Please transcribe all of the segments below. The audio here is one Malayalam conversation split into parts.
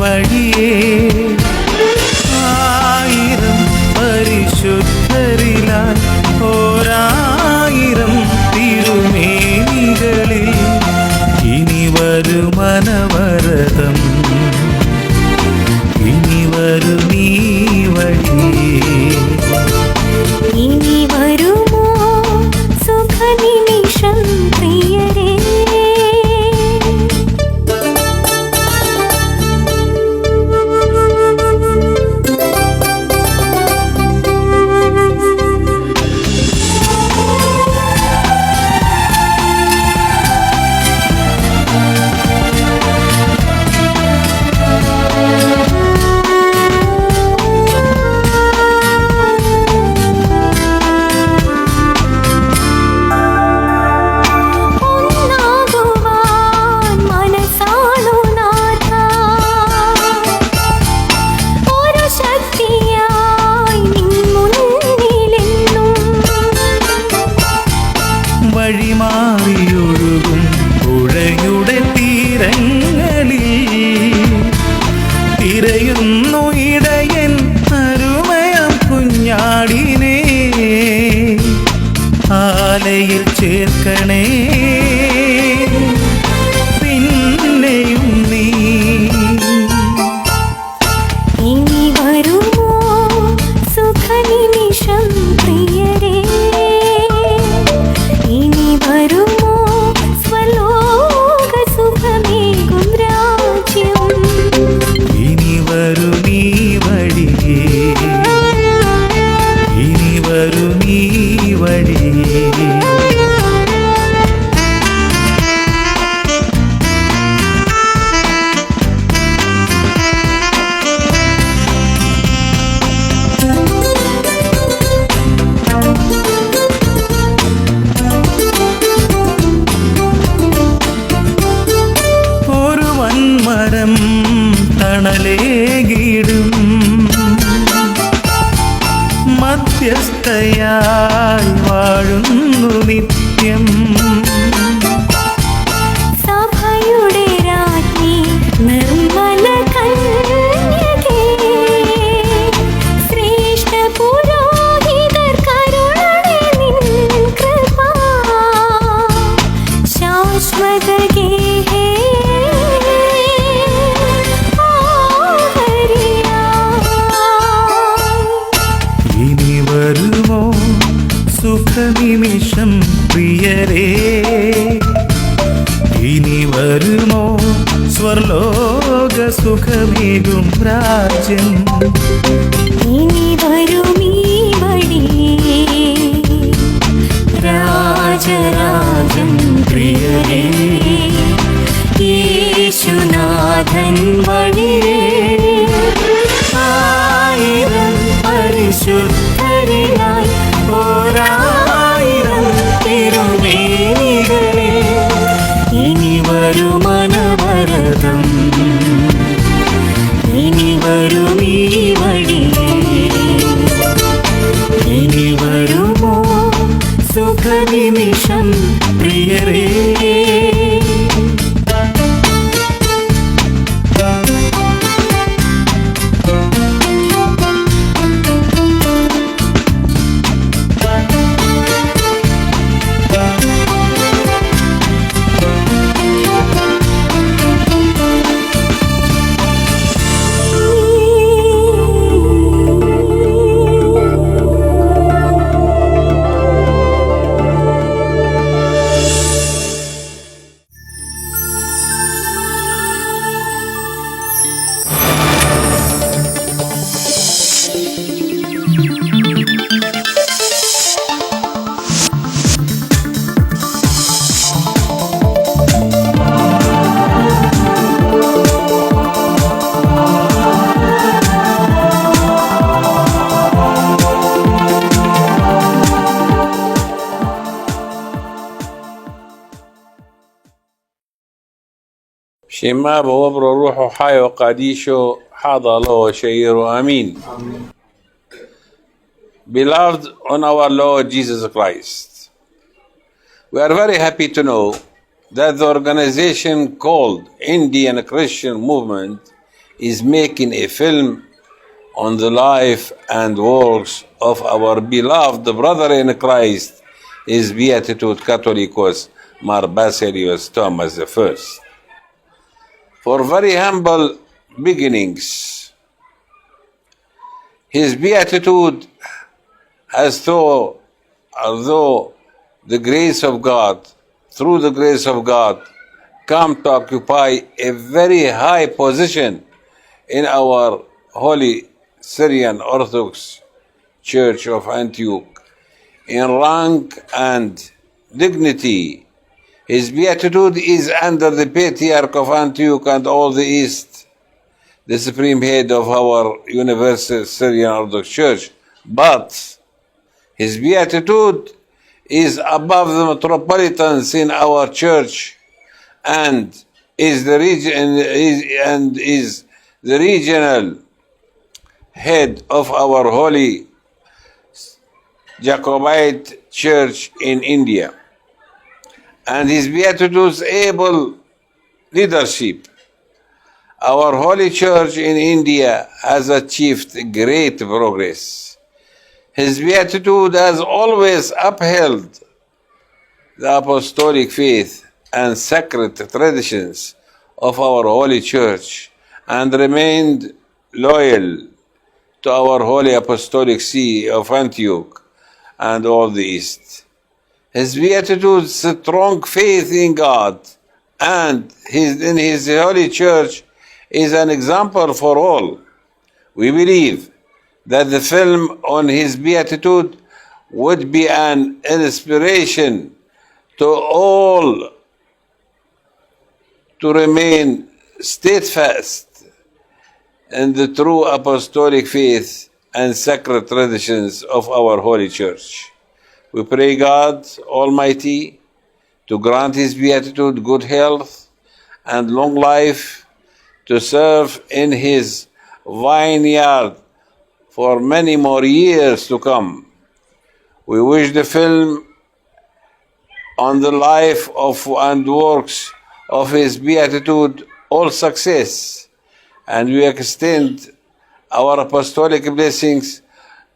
വഴിയേ ആയിരം പരിശുദ്ധരിലാൽ ഓരായിരം തിരുമേനികളിൽ ഇനി വരുമനവരതം ഇനി വരും ഈ വഴിയേ ഇനി വരുമോ സുഖനിമിഷം പ്രിയരേ വഴിമാറിയൊഴുകും പുഴയുടെ തീരങ്ങളിൽ തിരയുന്നു ഇടയൻ അരുമയം കുഞ്ഞാടിനെ ആലയിൽ ചേർക്കണേ പിന്നെയും നീ ഇനി വരുമോ സുഖനിമിഷം പ്രിയരേ ഇനി വരുമോ സ്വലോക സുഖമേകും രാജ്യം ഇനി വരും ഈ വഴിയേ ഇനി വരും ഈ വഴിയേ ഒരു വൻമരം തണലേകിടും മധ്യസ്ഥയായി വാഴുന്നു നിത്യം സഭയുടെ രാജ്ഞി നിർമ്മല കന്യകേ ശ്രേഷ്ഠ പുരോഹിതർ കരുണണേ നിൻ കൃപ ശാശ്വത ഗേഹേ ഇനി വരുമോ സുഖനിമിഷം പ്രിയരേ ഇനി വരുമോ സ്വർലോക സുഖമേകും രാജ്യം ഇനി വരും ഈ വഴിയേ രാജരാജൻ പ്രിയരേ യേശുനാഥൻ വഴിയേ ആയിരം പരിശുദ്ധരിലായി ഓരായിരം തിരുമേനികളിൽ ഇനി വരുമനവരതം ഇനി വരും ഈ വഴിയേ ഇനി വരുമോ സുഖനിമിഷം പ്രിയരേ شما بوبر روح حي وقاديشو حاضر له شير آمين. Beloved on our Lord Jesus Christ, we are very happy to know that the organization called Indian Christian Movement is making a film on the life and works of our beloved brother in Christ, His Beatitude Catholicos Mar Basilius Thomas I. For very humble beginnings, his beatitude has although the grace of God, through the grace of God, come to occupy a very high position in our Holy Syrian Orthodox Church of Antioch in rank and dignity. His beatitude is under the Patriarch of Antioch and all the East, the supreme head of our Universal Syrian Orthodox Church, but his beatitude is above the metropolitans in our church and is the regional head of our Holy Jacobite Church in India. And his beatitude's able leadership. Our Holy Church in India has achieved great progress. His beatitude has always upheld the apostolic faith and sacred traditions of our Holy Church and remained loyal to our Holy Apostolic See of Antioch and all the East. His beatitude's strong faith in God and in His Holy Church is an example for all. We believe that the film on his beatitude would be an inspiration to all to remain steadfast in the true apostolic faith and sacred traditions of our Holy Church. We pray God Almighty to grant His beatitude good health and long life to serve in His vineyard for many more years to come. We wish the film on the life of and works of His beatitude all success, and we extend our apostolic blessings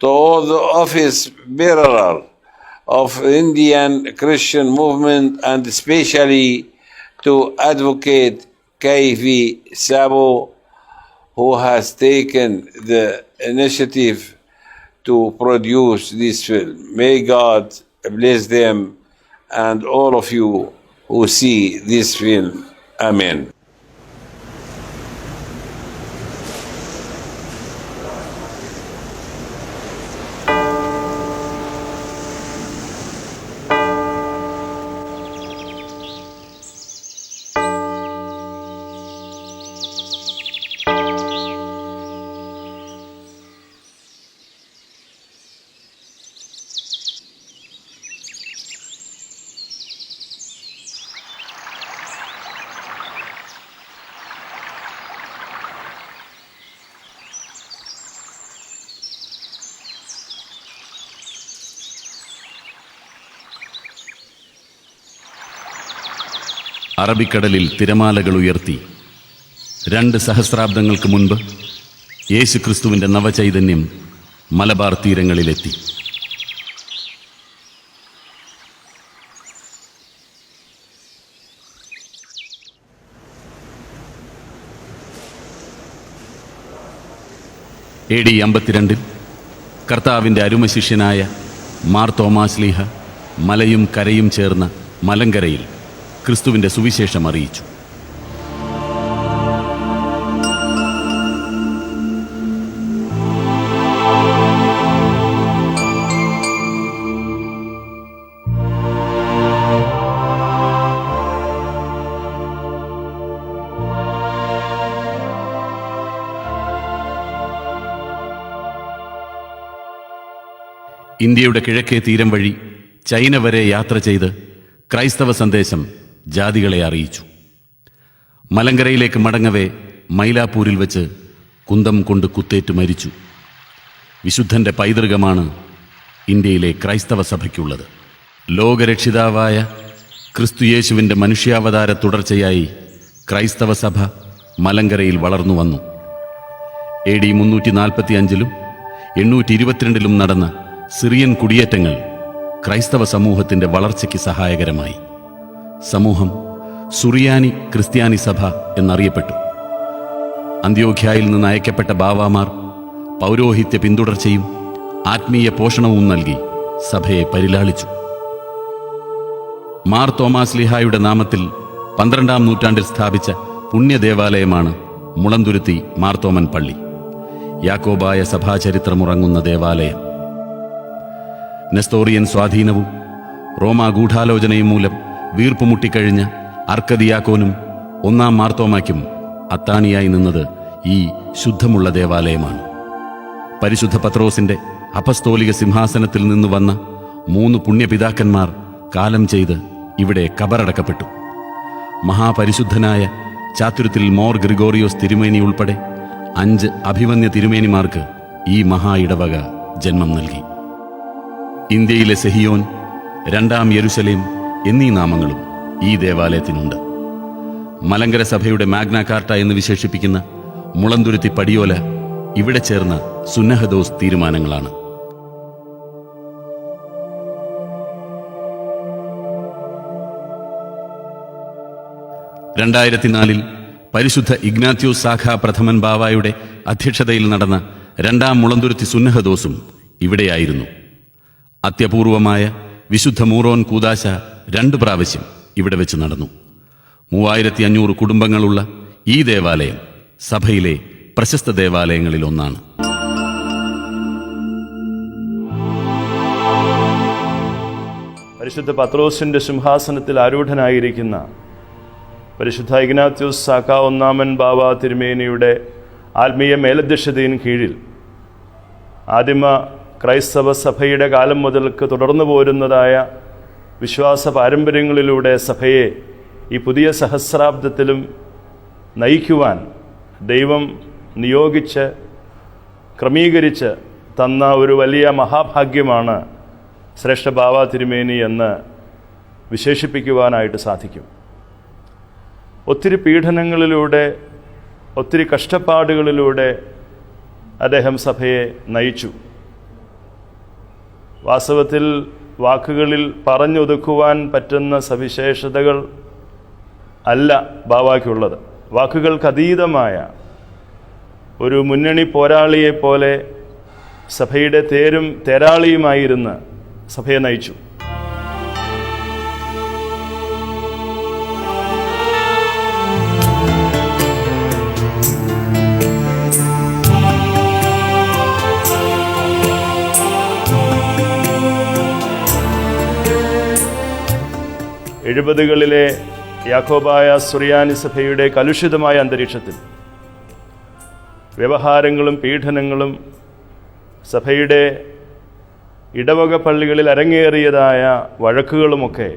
to all the office bearers of Indian Christian movement, and especially to Advocate K.V. Sabo, who has taken the initiative to produce this film. May God bless them and all of you who see this film. Amen. അറബിക്കടലിൽ തിരമാലകൾ ഉയർത്തി 2 സഹസ്രാബ്ദങ്ങൾക്ക് മുൻപ് യേശുക്രിസ്തുവിൻ്റെ നവചൈതന്യം മലബാർ തീരങ്ങളിലെത്തി. AD 52 കർത്താവിൻ്റെ അരുമശിഷ്യനായ മാർ തോമാശ്ലീഹ മലയും കരയും ചേർന്ന മലങ്കരയിൽ ക്രിസ്തുവിൻ്റെ സുവിശേഷം അറിയിച്ചു. ഇന്ത്യയുടെ കിഴക്കേ തീരം വഴി ചൈന വരെ യാത്ര ചെയ്ത് ക്രൈസ്തവ സന്ദേശം ജാതികളെ അറിയിച്ചു. മലങ്കരയിലേക്ക് മടങ്ങവേ മൈലാപ്പൂരിൽ വെച്ച് കുന്തം കൊണ്ട് കുത്തേറ്റ് മരിച്ചു. വിശുദ്ധൻ്റെ പൈതൃകമാണ് ഇന്ത്യയിലെ ക്രൈസ്തവ സഭയ്ക്കുള്ളത്. ലോകരക്ഷിതാവായ ക്രിസ്തുയേശുവിൻ്റെ മനുഷ്യാവതാര തുടർച്ചയായി ക്രൈസ്തവ സഭ മലങ്കരയിൽ വളർന്നു വന്നു. AD 345-ലും 822-ലും നടന്ന സിറിയൻ കുടിയേറ്റങ്ങൾ ക്രൈസ്തവ സമൂഹത്തിന്റെ വളർച്ചയ്ക്ക് സഹായകരമായി. സമൂഹം സുറിയാനി ക്രിസ്ത്യാനി സഭ എന്നറിയപ്പെട്ടു. അന്ത്യോഖ്യയിൽ നിന്ന് അയക്കപ്പെട്ട ബാവാമാർ പൗരോഹിത്യ പിന്തുടർച്ചയും ആത്മീയ പോഷണവും നൽകി സഭയെ പരിലാളിച്ചു. മാർ തോമാസ് ലീഹായുടെ നാമത്തിൽ 12-ാം നൂറ്റാണ്ടിൽ സ്ഥാപിച്ച പുണ്യദേവാലയമാണ് മുളന്തുരുത്തി മാർത്തോമൻ പള്ളി. യാക്കോബായ സഭാചരിത്രമുറങ്ങുന്ന ദേവാലയം. നെസ്തോറിയൻ സ്വാധീനവും റോമാ ഗൂഢാലോചനയും മൂലം വീർപ്പുമുട്ടിക്കഴിഞ്ഞ അർക്കദിയാക്കോനും 1-ാം മാർത്തോമായ്ക്കും അത്താണിയായി നിന്നത് ഈ ശുദ്ധമുള്ള ദേവാലയമാണ്. പരിശുദ്ധ പത്രോസിന്റെ അപസ്തോലിക സിംഹാസനത്തിൽ നിന്ന് വന്ന 3 പുണ്യപിതാക്കന്മാർ കാലം ചെയ്ത് ഇവിടെ കബറടക്കപ്പെട്ടു. മഹാപരിശുദ്ധനായ ചാതുര്യത്തിൽ മോർ ഗ്രിഗോറിയോസ് തിരുമേനി ഉൾപ്പെടെ 5 അഭിമന്യ തിരുമേനിമാർക്ക് ഈ മഹാ ഇടവക ജന്മം നൽകി. ഇന്ത്യയിലെ സെഹിയോൻ, 2-ാം യെരുശലേം എന്നീ നാമങ്ങളും ഈ ദേവാലയത്തിനുണ്ട്. മലങ്കര സഭയുടെ മാഗ്ന കാർട്ട എന്ന് വിശേഷിപ്പിക്കുന്ന മുളന്തുരുത്തി പടിയോല ഇവിടെ ചേർന്ന സുന്നഹദോസ് തീരുമാനങ്ങളാണ്. ൽ പരിശുദ്ധ ഇഗ്നാത്യോസ് സാഖ പ്രഥമൻ ബാവായുടെ അധ്യക്ഷതയിൽ നടന്ന 2-ാം മുളന്തുരുത്തി സുന്നഹദോസും ഇവിടെയായിരുന്നു. അത്യപൂർവമായ വിശുദ്ധ മൂറോൻ കൂദാശ 2 പ്രാവശ്യം ഇവിടെ വെച്ച് നടന്നു. 3500 കുടുംബങ്ങളുള്ള ഈ ദേവാലയം സഭയിലെ പ്രശസ്ത ദേവാലയങ്ങളിൽ ഒന്നാണ്. പരിശുദ്ധ പത്രോസിന്റെ സിംഹാസനത്തിൽ ആരൂഢനായിരിക്കുന്ന പരിശുദ്ധ ഇഗ്നാത്യോസ് സാഖ 1-ാമൻ ബാവ തിരുമേനിയുടെ ആത്മീയ മേലധ്യക്ഷതയിൻ കീഴിൽ ആദിമ ക്രൈസ്തവ സഭയുടെ കാലം മുതൽക്ക് തുടർന്നു പോരുന്നതായ വിശ്വാസ പാരമ്പര്യങ്ങളിലൂടെ സഭയെ ഈ പുതിയ സഹസ്രാബ്ദത്തിലും നയിക്കുവാൻ ദൈവം നിയോഗിച്ച് ക്രമീകരിച്ച് തന്ന ഒരു വലിയ മഹാഭാഗ്യമാണ് ശ്രേഷ്ഠ ബാവ തിരുമേനി എന്ന് വിശേഷിപ്പിക്കുവാനായിട്ട് സാധിക്കും. ഒത്തിരി പീഡനങ്ങളിലൂടെ, ഒത്തിരി കഷ്ടപ്പാടുകളിലൂടെ അദ്ദേഹം സഭയെ നയിച്ചു. വാസ്തവത്തിൽ വാക്കുകളിൽ പറഞ്ഞൊതുക്കുവാൻ പറ്റുന്ന സവിശേഷതകൾ അല്ല ബാവായ്ക്കുള്ളത്. വാക്കുകൾക്കതീതമായ ഒരു മുന്നണി പോരാളിയെപ്പോലെ സഭയുടെ തേരും തേരാളിയുമായിരുന്ന് സഭയെ നയിച്ചു. എഴുപതുകളിലെ യാക്കോബായ സുറിയാനി സഭയുടെ കലുഷിതമായ അന്തരീക്ഷത്തിൽ വ്യവഹാരങ്ങളും പീഡനങ്ങളും സഭയുടെ ഇടവക പള്ളികളിൽ അരങ്ങേറിയതായ വഴക്കുകളുമൊക്കെ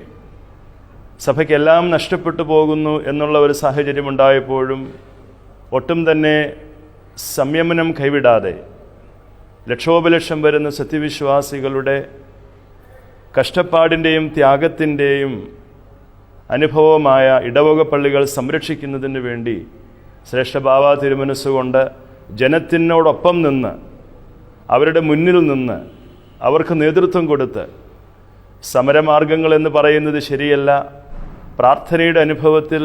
സഭയ്ക്കെല്ലാം നഷ്ടപ്പെട്ടു പോകുന്നു എന്നുള്ള ഒരു സാഹചര്യമുണ്ടായപ്പോഴും ഒട്ടും തന്നെ സംയമനം കൈവിടാതെ ലക്ഷോപലക്ഷം വരുന്ന സത്യവിശ്വാസികളുടെ കഷ്ടപ്പാടിൻ്റെയും ത്യാഗത്തിൻ്റെയും അനുഭവമായ ഇടവക പള്ളികൾ സംരക്ഷിക്കുന്നതിന് വേണ്ടി ശ്രേഷ്ഠ ബാവ തിരുമനസ്സുകൊണ്ട് ജനത്തിനോടൊപ്പം നിന്ന്, അവരുടെ മുന്നിൽ നിന്ന്, അവർക്ക് നേതൃത്വം കൊടുത്ത്, സമരമാർഗങ്ങൾ എന്ന് പറയുന്നത് ശരിയല്ല, പ്രാർത്ഥനയുടെ അനുഭവത്തിൽ,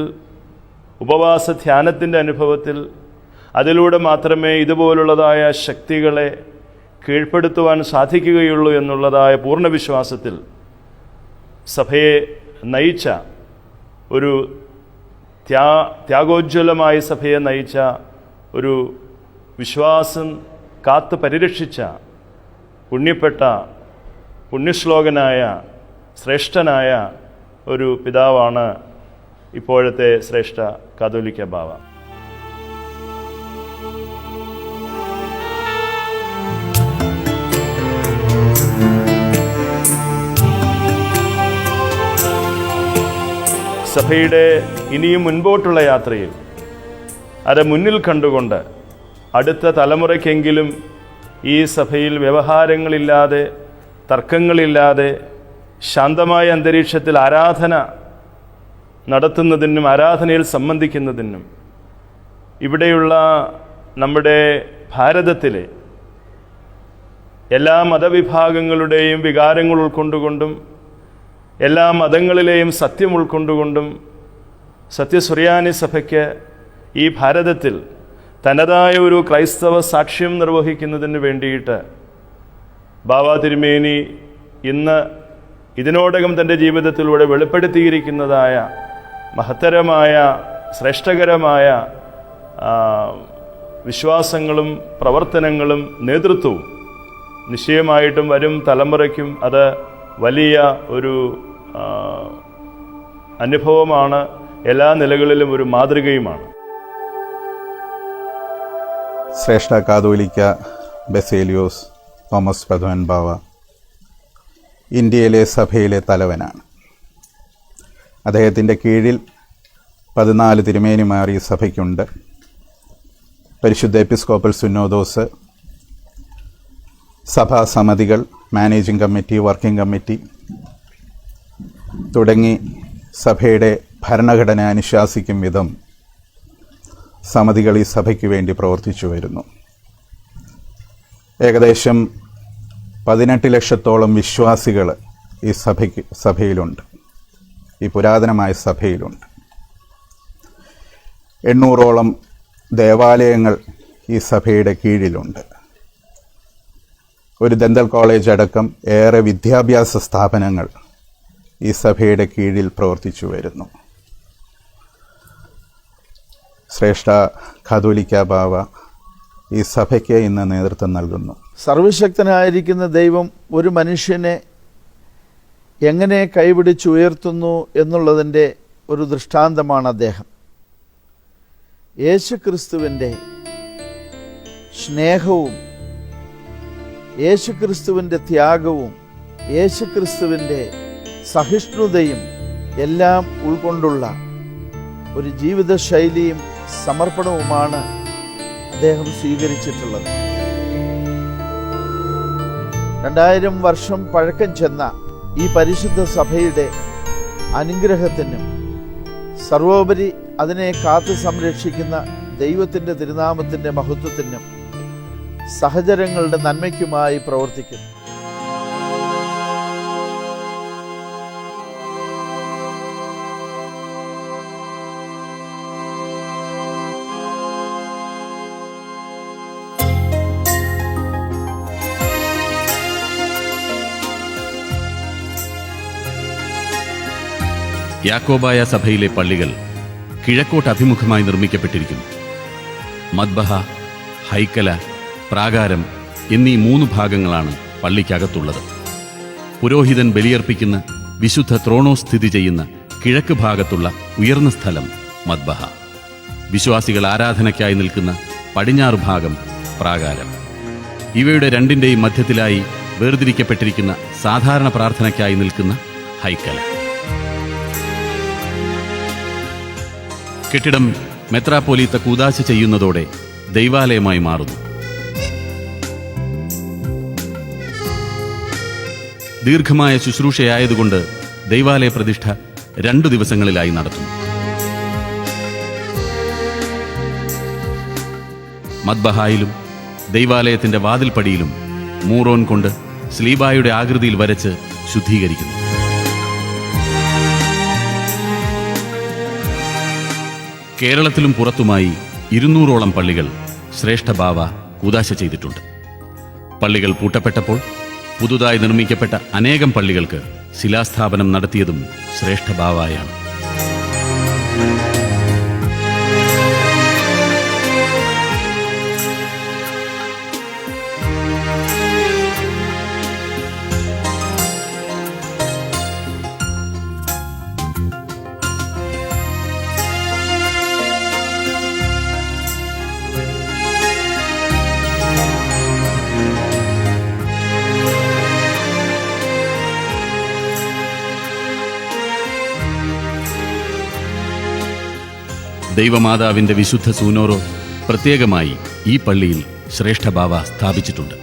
ഉപവാസ ധ്യാനത്തിൻ്റെ അനുഭവത്തിൽ, അതിലൂടെ മാത്രമേ ഇതുപോലുള്ളതായ ശക്തികളെ കീഴ്പ്പെടുത്തുവാൻ സാധിക്കുകയുള്ളൂ എന്നുള്ളതായ പൂർണ്ണ വിശ്വാസത്തിൽ സഭയെ നയിച്ച ഒരു ത്യാഗോജ്വലമായ സഭയെ നയിച്ച ഒരു വിശ്വാസം കാത്തു പരിരക്ഷിച്ച പുണ്യപ്പെട്ട പുണ്യശ്ലോകനായ ശ്രേഷ്ഠനായ ഒരു പിതാവാണ് ഇപ്പോഴത്തെ ശ്രേഷ്ഠ കാതോലിക്ക ബാവ. സഭയുടെ ഇനിയും മുൻപോട്ടുള്ള യാത്രയിൽ അത് മുന്നിൽ കണ്ടുകൊണ്ട് അടുത്ത തലമുറയ്ക്കെങ്കിലും ഈ സഭയിൽ വ്യവഹാരങ്ങളില്ലാതെ, തർക്കങ്ങളില്ലാതെ, ശാന്തമായ അന്തരീക്ഷത്തിൽ ആരാധന നടത്തുന്നതിനും ആരാധനയിൽ സംബന്ധിക്കുന്നതിനും ഇവിടെയുള്ള നമ്മുടെ ഭാരതത്തിലെ എല്ലാ മതവിഭാഗങ്ങളുടെയും വികാരങ്ങൾ ഉൾക്കൊണ്ടുകൊണ്ടും എല്ലാ മതങ്ങളിലെയും സത്യം ഉൾക്കൊണ്ടുകൊണ്ടും സത്യസുറിയാനി സഭയ്ക്ക് ഈ ഭാരതത്തിൽ തനതായ ഒരു ക്രൈസ്തവ സാക്ഷ്യം നിർവഹിക്കുന്നതിന് വേണ്ടിയിട്ട് ബാവ തിരുമേനി ഇന്ന് ഇതിനോടകം തൻ്റെ ജീവിതത്തിലൂടെ വെളിപ്പെടുത്തിയിരിക്കുന്നതായ മഹത്തരമായ ശ്രേഷ്ഠകരമായ വിശ്വാസങ്ങളും പ്രവർത്തനങ്ങളും നേതൃത്വവും നിശ്ചയമായിട്ടും വരും തലമുറയ്ക്കും അത് വലിയ ഒരു അനുഭവമാണ്, എല്ലാ നിലകളിലും ഒരു മാതൃകയുമാണ്. ശ്രേഷ്ഠ കാതോലിക്ക ബസേലിയോസ് തോമസ് പ്രഥമൻ ബാവ ഇന്ത്യയിലെ സഭയിലെ തലവനാണ്. അദ്ദേഹത്തിൻ്റെ കീഴിൽ 14 തിരുമേനിമാർ ഈ സഭയ്ക്കുണ്ട്. പരിശുദ്ധ എപ്പിസ്കോപ്പൽ സുന്നോദോസ്, സഭാസമിതികൾ, മാനേജിംഗ് കമ്മിറ്റി, വർക്കിംഗ് കമ്മിറ്റി തുടങ്ങി സഭയുടെ ഭരണഘടന അനുശാസിക്കും വിധം സമിതികൾ ഈ സഭയ്ക്ക് വേണ്ടി പ്രവർത്തിച്ചു വരുന്നു. ഏകദേശം 18 ലക്ഷത്തോളം വിശ്വാസികൾ ഈ സഭയിലുണ്ട്, ഈ പുരാതനമായ സഭയിലുണ്ട്. 800ഓളം ദേവാലയങ്ങൾ ഈ സഭയുടെ കീഴിലുണ്ട്. ഒരു ദന്തൽ കോളേജ് അടക്കം ഏറെ വിദ്യാഭ്യാസ സ്ഥാപനങ്ങൾ ഈ സഭയുടെ കീഴിൽ പ്രവർത്തിച്ചു വരുന്നു. ശ്രേഷ്ഠ കാതോലിക്ക ബാവ ഈ സഭയ്ക്ക് ഇന്ന് നേതൃത്വം നൽകുന്നു. സർവശക്തനായിരിക്കുന്ന ദൈവം ഒരു മനുഷ്യനെ എങ്ങനെ കൈപിടിച്ചുയർത്തുന്നു എന്നുള്ളതിൻ്റെ ഒരു ദൃഷ്ടാന്തമാണ് അദ്ദേഹം. യേശുക്രിസ്തുവിൻ്റെ സ്നേഹവും യേശുക്രിസ്തുവിൻ്റെ ത്യാഗവും യേശുക്രിസ്തുവിൻ്റെ സഹിഷ്ണുതയും എല്ലാം ഉൾക്കൊണ്ടുള്ള ഒരു ജീവിതശൈലിയും സമർപ്പണവുമാണ് അദ്ദേഹം സ്വീകരിച്ചിട്ടുള്ളത്. 2000 വർഷം പഴക്കം ചെന്ന ഈ പരിശുദ്ധ സഭയുടെ അനുഗ്രഹത്തിനും സർവോപരി അതിനെ കാത്തു സംരക്ഷിക്കുന്ന ദൈവത്തിൻ്റെ തിരുനാമത്തിൻ്റെ മഹത്വത്തിനും സഹചരങ്ങളുടെ നന്മയ്ക്കുമായി പ്രവർത്തിക്കുന്നു. യാക്കോബായ സഭയിലെ പള്ളികൾ കിഴക്കോട്ട് അഭിമുഖമായി നിർമ്മിക്കപ്പെട്ടിരിക്കുന്നു. മദ്ബഹ, ഹൈക്കല, പ്രാകാരം എന്നീ 3 ഭാഗങ്ങളാണ് പള്ളിക്കകത്തുള്ളത്. പുരോഹിതൻ ബലിയർപ്പിക്കുന്ന വിശുദ്ധ ത്രോണോസ് സ്ഥിതി ചെയ്യുന്ന കിഴക്ക് ഭാഗത്തുള്ള ഉയർന്ന സ്ഥലം മദ്ബഹ. വിശ്വാസികൾ ആരാധനയ്ക്കായി നിൽക്കുന്ന പടിഞ്ഞാറ് ഭാഗം പ്രാകാരം. ഇവയുടെ രണ്ടിൻ്റെയും മധ്യത്തിലായി വേർതിരിക്കപ്പെട്ടിരിക്കുന്ന സാധാരണ പ്രാർത്ഥനയ്ക്കായി നിൽക്കുന്ന ഹൈക്കല. കെട്ടിടം മെത്രാപ്പോലീത്ത കൂദാശ ചെയ്യുന്നതോടെ ദൈവാലയമായി മാറുന്നു. ദീർഘമായ ശുശ്രൂഷയായതുകൊണ്ട് ദൈവാലയ പ്രതിഷ്ഠ 2 ദിവസങ്ങളിലായി നടത്തുന്നു. മദ്ബഹായിലും ദൈവാലയത്തിന്റെ വാതിൽപ്പടിയിലും മൂറോൻ കൊണ്ട് സ്ലീബായുടെ ആകൃതിയിൽ വരച്ച് ശുദ്ധീകരിക്കുന്നു. കേരളത്തിലും പുറത്തുമായി 200ഓളം പള്ളികൾ ശ്രേഷ്ഠ ബാവ കൂദാശ ചെയ്തിട്ടുണ്ട്. പള്ളികൾ പൂട്ടപ്പെട്ടപ്പോൾ പുതുതായി നിർമ്മിക്കപ്പെട്ട അനേകം പള്ളികൾക്ക് ശിലാസ്ഥാപനം നടത്തിയതും ശ്രേഷ്ഠ ബാവയാണ്. ദൈവമാതാവിന്റെ വിശുദ്ധ സൂനോറോ പ്രത്യേകമായി ഈ പള്ളിയിൽ ശ്രേഷ്ഠ ബാവ സ്ഥാപിച്ചിട്ടുണ്ട്.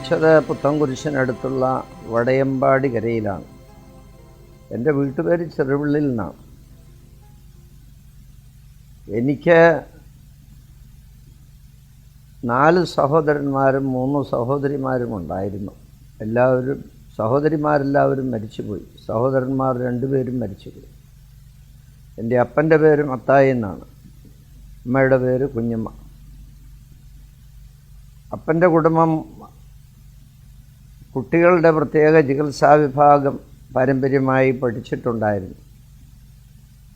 ജനിച്ചത് പുത്തൻകുരിശിനടുത്തുള്ള വടയമ്പാടി കരയിലാണ്. എൻ്റെ വീട്ടുപേര് ചെറുവിള്ളിൽ നിന്നാണ്. എനിക്ക് 4 സഹോദരന്മാരും 3 സഹോദരിമാരും ഉണ്ടായിരുന്നു. സഹോദരിമാരെല്ലാവരും മരിച്ചുപോയി. സഹോദരന്മാർ 2 പേരും മരിച്ചുപോയി. എൻ്റെ അപ്പൻ്റെ പേര് മത്തായി എന്നാണ്, അമ്മയുടെ പേര് കുഞ്ഞമ്മ. അപ്പൻ്റെ കുടുംബം കുട്ടികളുടെ പ്രത്യേക ചികിത്സാ വിഭാഗം പാരമ്പര്യമായി പഠിച്ചിട്ടുണ്ടായിരുന്നു.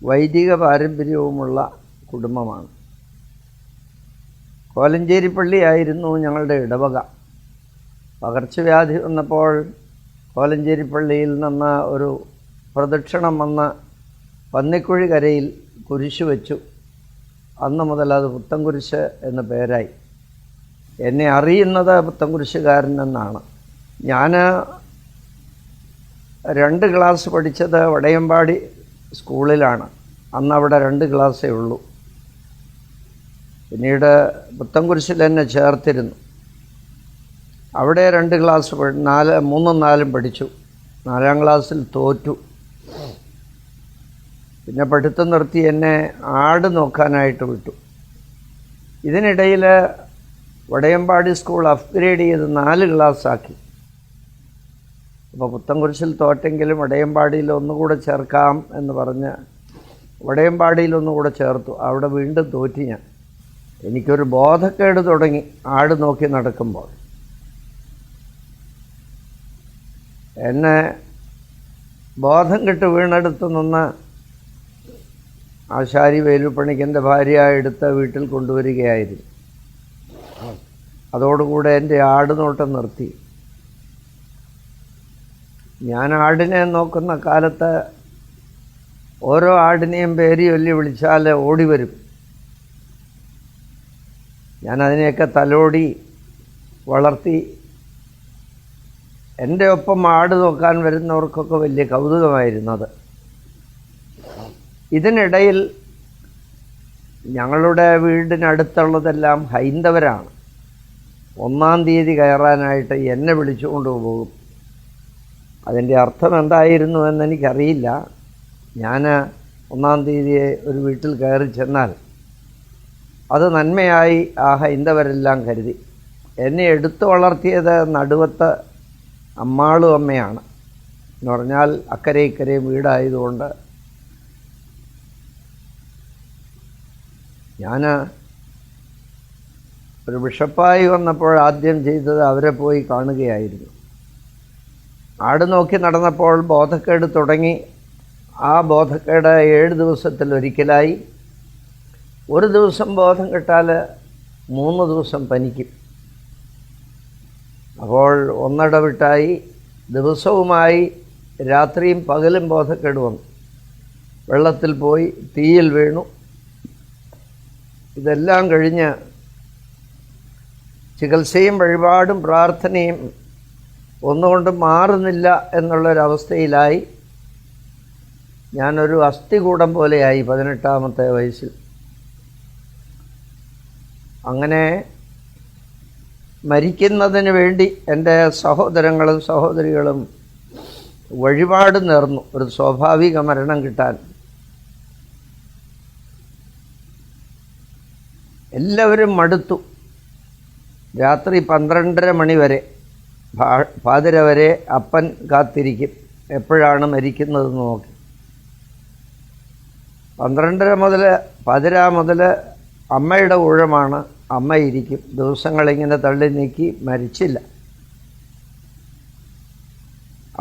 വൈദിക പാരമ്പര്യവുമുള്ള കുടുംബമാണ്. കോലഞ്ചേരി പള്ളിയായിരുന്നു ഞങ്ങളുടെ ഇടവക. പകർച്ചവ്യാധി വന്നപ്പോൾ കോലഞ്ചേരി പള്ളിയിൽ നിന്ന് ഒരു പ്രദക്ഷിണം വന്ന് പന്നിക്കുഴി കരയിൽ കുരിശ് വെച്ചു. അന്ന് മുതൽ അത് പുത്തൻകുരിശ് എന്ന പേരായി. എന്നെ അറിയുന്നത് പുത്തൻകുരിശുകാരൻ എന്നാണ്. ഞാൻ 2 ക്ലാസ് പഠിച്ചത് വടയമ്പാടി സ്കൂളിലാണ്. അന്ന് അവിടെ 2 ക്ലാസ്സേ ഉള്ളൂ. പിന്നീട് പുത്തൻകുരിശിൽ എന്നെ ചേർത്തിരുന്നു. അവിടെ 2 ക്ലാസ് 3ഉം 4ഉം പഠിച്ചു. 4ാം ക്ലാസ്സിൽ തോറ്റു. പിന്നെ പഠിത്തം നിർത്തി എന്നെ ആട് നോക്കാനായിട്ട് വിട്ടു. ഇതിനിടയിൽ വടയമ്പാടി സ്കൂൾ അപ്ഗ്രേഡ് ചെയ്ത് 4 ക്ലാസ്സാക്കി. അപ്പോൾ പുത്തൻകുരിശിൽ തോറ്റെങ്കിലും വടയമ്പാടിയിൽ ഒന്നുകൂടെ ചേർക്കാം എന്ന് പറഞ്ഞ് വടയമ്പാടിയിൽ ഒന്നുകൂടെ ചേർത്തു. അവിടെ വീണ്ടും തോറ്റി ഞാൻ. എനിക്കൊരു ബോധക്കേട് തുടങ്ങി ആട് നോക്കി നടക്കുമ്പോൾ. എന്നെ ബോധം കെട്ട് വീണെടുത്ത് നിന്ന് ആശാരി വേലുപ്പണിക്കൻ്റെ ഭാര്യ എടുത്ത് വീട്ടിൽ കൊണ്ടുവരികയായിരുന്നു. അതോടുകൂടെ എൻ്റെ ആട് നോട്ടം നിർത്തി. ഞാൻ ആടിനെ നോക്കുന്ന കാലത്ത് ഓരോ ആടിനെയും പേര് ചൊല്ലി വിളിച്ചാൽ ഓടി വരും. ഞാനതിനെയൊക്കെ തലോടി വളർത്തി. എൻ്റെ ഒപ്പം ആട് നോക്കാൻ വരുന്നവർക്കൊക്കെ വലിയ കൗതുകമായിരുന്നത്. ഇതിനിടയിൽ ഞങ്ങളുടെ വീടിനടുത്തുള്ളതെല്ലാം ഹൈന്ദവരാണ്. 1-ാം തീയതി കയറാനായിട്ട് എന്നെ വിളിച്ചുകൊണ്ട് പോകും. അതിൻ്റെ അർത്ഥം എന്തായിരുന്നു എന്നെനിക്കറിയില്ല. ഞാൻ 1-ാം തീയതി ഒരു വീട്ടിൽ കയറി ചെന്നാൽ അത് നന്മയായി ആ ഹൈന്ദവരെല്ലാം കരുതി. എന്നെ എടുത്തു വളർത്തിയത് നടുവത്ത് അമ്മാളും അമ്മയാണ്. എന്ന് പറഞ്ഞാൽ അക്കരെ ഇക്കരെ വീടായതുകൊണ്ട് ഞാൻ ഒരു ബിഷപ്പായി വന്നപ്പോൾ ആദ്യം ചെയ്തത് അവരെ പോയി കാണുകയായിരുന്നു. ആട് നോക്കി നടന്നപ്പോൾ ബോധക്കേട് തുടങ്ങി. ആ ബോധക്കേട് 7 ദിവസത്തിലൊരിക്കലായി. ഒരു ദിവസം ബോധം കെട്ടാൽ 3 ദിവസം പനിക്കും. അപ്പോൾ ഒന്നിടവിട്ടായി ദിവസവുമായി രാത്രിയും പകലും ബോധക്കേട് വന്നു. വെള്ളത്തിൽ പോയി തീയിൽ വീണു. ഇതെല്ലാം കഴിഞ്ഞ് ചികിത്സയും വഴിപാടും പ്രാർത്ഥനയും ഒന്നുകൊണ്ട് മാറുന്നില്ല എന്നുള്ളൊരവസ്ഥയിലായി. ഞാനൊരു അസ്ഥികൂടം പോലെയായി 18ാമത്തെ വയസ്സിൽ. അങ്ങനെ മരിക്കുന്നതിന് വേണ്ടി എൻ്റെ സഹോദരങ്ങളും സഹോദരികളും വഴിപാട് നേർന്നു ഒരു സ്വാഭാവിക മരണം കിട്ടാൻ. എല്ലാവരും മടുത്തു. രാത്രി 12:30 മണി വരെ പാതിര വരെ അപ്പൻ കാത്തിരിക്കും എപ്പോഴാണ് മരിക്കുന്നതെന്ന് നോക്കി. 12:30 മുതൽ പാതിര മുതൽ അമ്മയുടെ ഊഴമാണ്. അമ്മ ഇരിക്കും. ദിവസങ്ങളിങ്ങനെ തള്ളി നീക്കി മരിച്ചില്ല.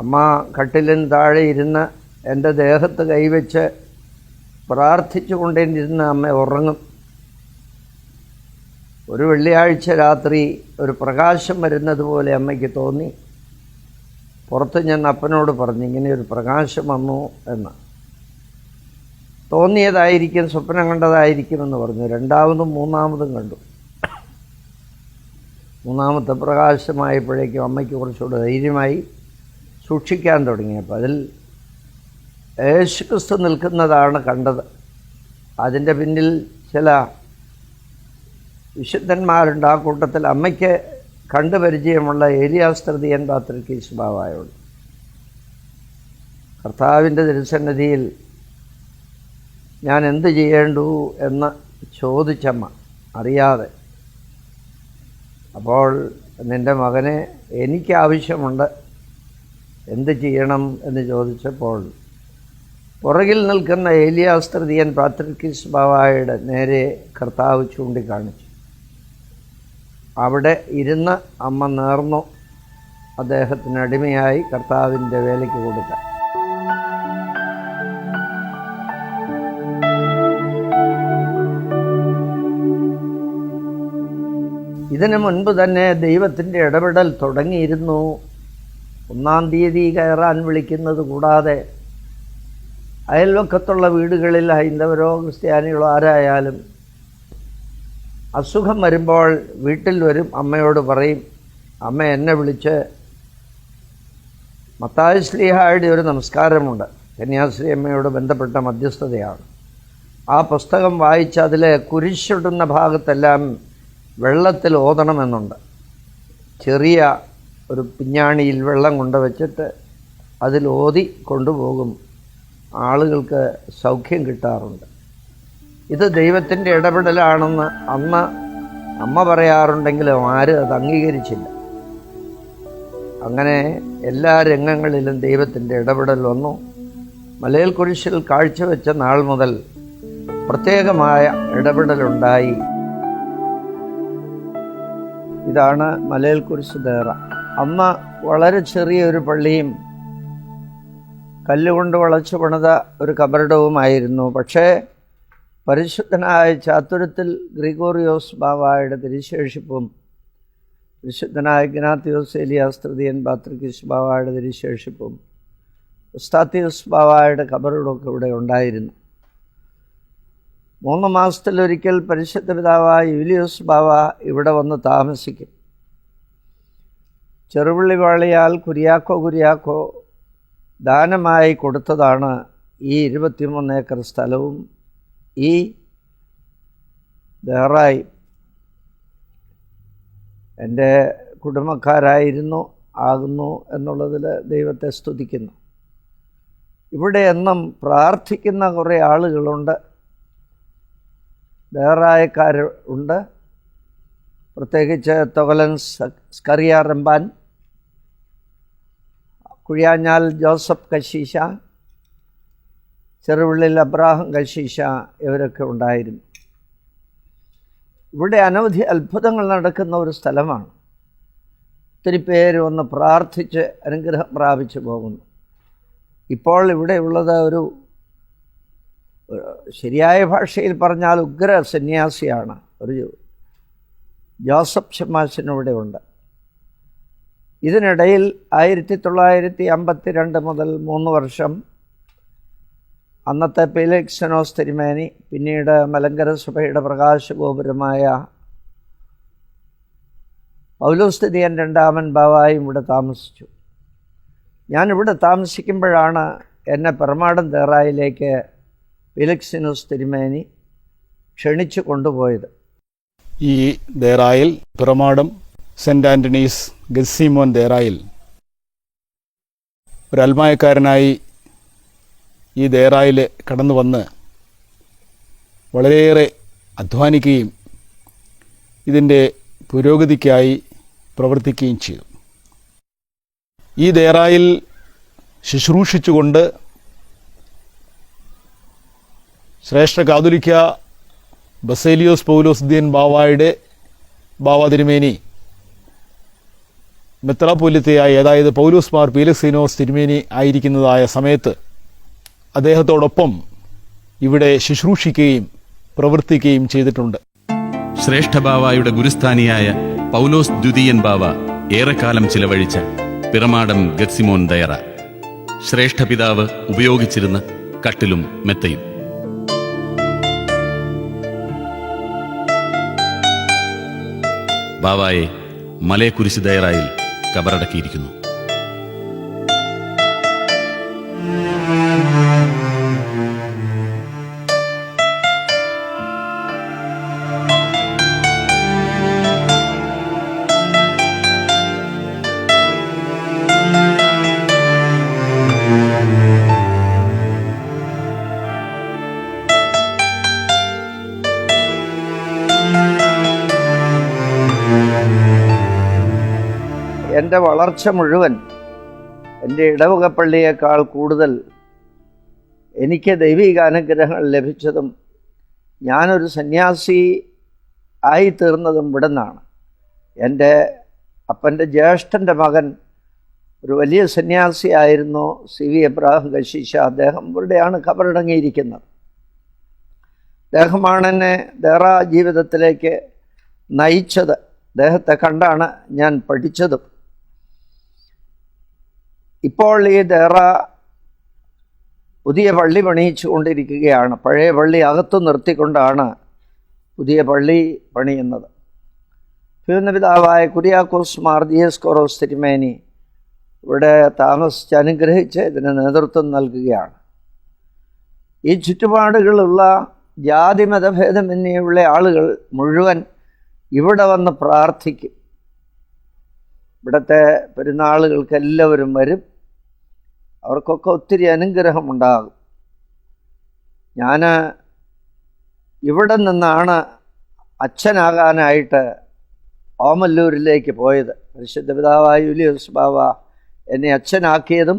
അമ്മ കട്ടിലിന് താഴെ ഇരുന്ന് എൻ്റെ ദേഹത്ത് കൈവച്ച് പ്രാർത്ഥിച്ചു കൊണ്ടിരുന്ന് അമ്മ ഉറങ്ങും. ഒരു വെള്ളിയാഴ്ച രാത്രി ഒരു പ്രകാശം വരുന്നത് പോലെ അമ്മയ്ക്ക് തോന്നി. പുറത്ത് ഞാൻ അപ്പനോട് പറഞ്ഞു, ഇങ്ങനെ ഒരു പ്രകാശം വന്നു എന്ന്. തോന്നിയതായിരിക്കും, സ്വപ്നം കണ്ടതായിരിക്കുമെന്ന് പറഞ്ഞു. 2ാമതും 3ാമതും കണ്ടു. 3ാമത്തെ പ്രകാശമായപ്പോഴേക്കും അമ്മയ്ക്ക് കുറച്ചുകൂടെ ധൈര്യമായി, സൂക്ഷിക്കാൻ തുടങ്ങിയപ്പോൾ അതിൽ യേശുക്രിസ്തു നിൽക്കുന്നതാണ് കണ്ടത്. അതിൻ്റെ പിന്നിൽ ചില വിശുദ്ധന്മാരുണ്ട്. ആ കൂട്ടത്തിൽ അമ്മയ്ക്ക് കണ്ടുപരിചയമുള്ള ഏലിയാസ് തൃതീയൻ പാത്രിക്കീസ് ബാവായോട് കർത്താവിൻ്റെ തിരുസന്നിധിയിൽ ഞാൻ എന്ത് ചെയ്യേണ്ടു എന്ന് ചോദിച്ചമ്മ അറിയാതെ. അപ്പോൾ നിൻ്റെ മകനെ എനിക്കാവശ്യമുണ്ട്, എന്ത് ചെയ്യണം എന്ന് ചോദിച്ചപ്പോൾ പുറകിൽ നിൽക്കുന്ന ഏലിയാസ് തൃതീയൻ പാത്രിക്കീസ് ബാവായുടെ നേരെ കർത്താവ് ചൂണ്ടിക്കാണിച്ചു. അവിടെ ഇരുന്ന് അമ്മ നേർന്നു അദ്ദേഹത്തിന് അടിമയായി കർത്താവിൻ്റെ വേലയ്ക്ക് കൊടുക്കാൻ. ഇതിനു മുൻപ് തന്നെ ദൈവത്തിൻ്റെ ഇടപെടൽ തുടങ്ങിയിരുന്നു. 1-ാം തീയതി കയറാൻ വിളിക്കുന്നത് കൂടാതെ അയൽവക്കത്തുള്ള വീടുകളിൽ ഹൈന്ദവരോ ക്രിസ്ത്യാനികളോ ആരായാലും അസുഖം വരുമ്പോൾ വീട്ടിൽ വരും, അമ്മയോട് പറയും, അമ്മ എന്നെ വിളിച്ച് മത്തായി ശ്ലീഹായുടെ ഒരു നമസ്കാരമുണ്ട്, കന്യാശ്രീ അമ്മയോട് ബന്ധപ്പെട്ട മധ്യസ്ഥതയാണ്. ആ പുസ്തകം വായിച്ച് അതിൽ കുരിശിടുന്ന ഭാഗത്തെല്ലാം വെള്ളത്തിൽ ഓതണമെന്നുണ്ട്. ചെറിയ ഒരു പിഞ്ഞാണിയിൽ വെള്ളം കൊണ്ടുവച്ചിട്ട് അതിൽ ഓതി കൊണ്ടുപോകും. ആളുകൾക്ക് സൗഖ്യം കിട്ടാറുണ്ട്. ഇത് ദൈവത്തിൻ്റെ ഇടപെടലാണെന്ന് അന്ന് അമ്മ പറയാറുണ്ടെങ്കിലും ആരും അത് അംഗീകരിച്ചില്ല. അങ്ങനെ എല്ലാ രംഗങ്ങളിലും ദൈവത്തിൻ്റെ ഇടപെടൽ വന്നു. മലയിൽ കുരിശിൽ കാഴ്ചവെച്ച നാൾ മുതൽ പ്രത്യേകമായ ഇടപെടലുണ്ടായി. ഇതാണ് മലയിൽ കുരിശ് ദേറ. അന്ന് വളരെ ചെറിയൊരു പള്ളിയും കല്ലുകൊണ്ട് വളച്ചു പണിത ഒരു കബറിടവുമായിരുന്നു. പക്ഷേ പരിശുദ്ധനായ ചാത്തുരത്തിൽ ഗ്രിഗോറിയോസ് ബാവായുടെ തിരുശേഷിപ്പും വിശുദ്ധനായ ഇഗ്നാത്തിയോസ് ഏലിയാസ് തൃതീയൻ പാത്രിക്കീസ് ബാവായുടെ തിരുശേഷിപ്പും ഉസ്താത്തിയോസ് ബാവായുടെ കബറിടമൊക്കെ ഇവിടെ ഉണ്ടായിരുന്നു. 3 മാസത്തിലൊരിക്കൽ പരിശുദ്ധ പിതാവായ യൂലിയോസ് ബാവ ഇവിടെ വന്ന് താമസിക്കും. ചെറുപള്ളിവാളിയാൽ കുര്യാക്കോ ദാനമായി കൊടുത്തതാണ് ഈ 23 ഏക്കർ സ്ഥലവും ഈ ദേറായി. എൻ്റെ ആകുന്നു എന്നുള്ളതിൽ ദൈവത്തെ സ്തുതിക്കുന്നു. ഇവിടെ എന്നും പ്രാർത്ഥിക്കുന്ന കുറേ ആളുകളുണ്ട്, ദേറായക്കാർ ഉണ്ട്. പ്രത്യേകിച്ച് തൊഗലൻ സ്കറിയ റംബാൻ, കുഴിയാഞ്ഞാൽ ജോസഫ് കശീശ, ചെറുവിള്ളിൽ അബ്രാഹം കശീശ, ഇവരൊക്കെ ഉണ്ടായിരുന്നു. ഇവിടെ അനവധി അത്ഭുതങ്ങൾ നടക്കുന്ന ഒരു സ്ഥലമാണ്. ഒത്തിരി പേര് വന്ന് പ്രാർത്ഥിച്ച് അനുഗ്രഹം പ്രാപിച്ചു പോകുന്നു. ഇപ്പോൾ ഇവിടെയുള്ളത് ഒരു ശരിയായ ഭാഷയിൽ പറഞ്ഞാൽ ഉഗ്ര സന്യാസിയാണ്. ഒരു ജോസഫ് ഷമാശൻ ഇവിടെ ഉണ്ട്. ഇതിനിടയിൽ 1952 മുതൽ 3 വർഷം അന്നത്തെ പീലക്സനോസ് തിരുമേനി, പിന്നീട് മലങ്കര സഭയുടെ പ്രകാശഗോപുരമായ പൗലോസ് തൃതീയൻ രണ്ടാമൻ ബാവായും ഇവിടെ താമസിച്ചു. ഞാനിവിടെ താമസിക്കുമ്പോഴാണ് എന്നെ പെർമാടം ദേറായിലേക്ക് പീലക്സിനോസ് തിരുമേനി ക്ഷണിച്ചു കൊണ്ടുപോയത്. ഈ ദേറായിൽ പിറമാടം സെൻറ്റ് ആൻ്റണീസ് ഗസിമോൻ ദേറായിൽ ഒരു അൽമായക്കാരനായി ഈ ദേറായിൽ കടന്നു വന്ന് വളരെയേറെ അധ്വാനിക്കുകയും ഇതിൻ്റെ പുരോഗതിക്കായി പ്രവർത്തിക്കുകയും ചെയ്തു. ഈ ദേറായിൽ ശുശ്രൂഷിച്ചുകൊണ്ട് ശ്രേഷ്ഠ കാതോലിക്ക ബസേലിയോസ് പൗലോസ് ദിയൻ ബാവായുടെ ബാവ തിരുമേനി മെത്രാപ്പൊലിത്തയായി, അതായത് പൗലോസ് മാർ പീലക്സീനോസ് തിരുമേനി ആയിരിക്കുന്നതായ സമയത്ത് അദ്ദേഹത്തോടൊപ്പം ഇവിടെ ശുശ്രൂഷിക്കുകയും പ്രവർത്തിക്കുകയും ചെയ്തിട്ടുണ്ട്. ശ്രേഷ്ഠ ബാവായുടെ ഗുരുസ്ഥാനിയായ പൗലോസ് ദ്വിതീയൻ ബാവ ഏറെക്കാലം ചിലവഴിച്ച പിറമാടം ഗത്സിമോൻ ദയറ, ശ്രേഷ്ഠ പിതാവ് ഉപയോഗിച്ചിരുന്ന കട്ടിലും മെത്തയും. ബാവായെ മലയക്കുരിശ് ദയറായിൽ കബറടക്കിയിരിക്കുന്നു. എൻ്റെ വളർച്ച മുഴുവൻ എൻ്റെ ഇടവക പള്ളിയേക്കാൾ കൂടുതൽ എനിക്ക് ദൈവിക അനുഗ്രഹങ്ങൾ ലഭിച്ചതും ഞാനൊരു സന്യാസി ആയിത്തീർന്നതും ഇവിടെ നിന്നാണ്. എൻ്റെ അപ്പൻ്റെ ജ്യേഷ്ഠൻ്റെ മകൻ ഒരു വലിയ സന്യാസിയായിരുന്നു, CV എബ്രാഹിം കശീശ. അദ്ദേഹം ഇവിടെയാണ് ഖബറടങ്ങിയിരിക്കുന്നത്. അദ്ദേഹമാണ് എന്നെ ദേറ ജീവിതത്തിലേക്ക് നയിച്ചത്. അദ്ദേഹത്തെ കണ്ടാണ് ഞാൻ പഠിച്ചതും. ഇപ്പോൾ ഈ ദേറ പുതിയ പള്ളി പണിയിച്ചു കൊണ്ടിരിക്കുകയാണ്. പഴയ പള്ളി അകത്തു നിർത്തിക്കൊണ്ടാണ് പുതിയ പള്ളി പണിയുന്നത്. പിതാവായ കുര്യാക്കോസ് മാർ ദിയസ്കോറോസ് തിരുമേനി ഇവിടെ താമസിച്ച് അനുഗ്രഹിച്ച് ഇതിന് നേതൃത്വം നൽകുകയാണ്. ഈ ചുറ്റുപാടുകളുള്ള ജാതി മതഭേദമന്യുള്ള ആളുകൾ മുഴുവൻ ഇവിടെ വന്ന് പ്രാർത്ഥിക്കും. ഇവിടുത്തെ പെരുന്നാളുകൾക്ക് എല്ലാവരും വരും. അവർക്കൊക്കെ ഒത്തിരി അനുഗ്രഹമുണ്ടാകും. ഞാൻ ഇവിടെ നിന്നാണ് അച്ഛനാകാനായിട്ട് ഓമല്ലൂരിലേക്ക് പോയത്. പരിശുദ്ധ പിതാവായ യൂലിയോസ് ബാവ എന്നെ അച്ഛനാക്കിയതും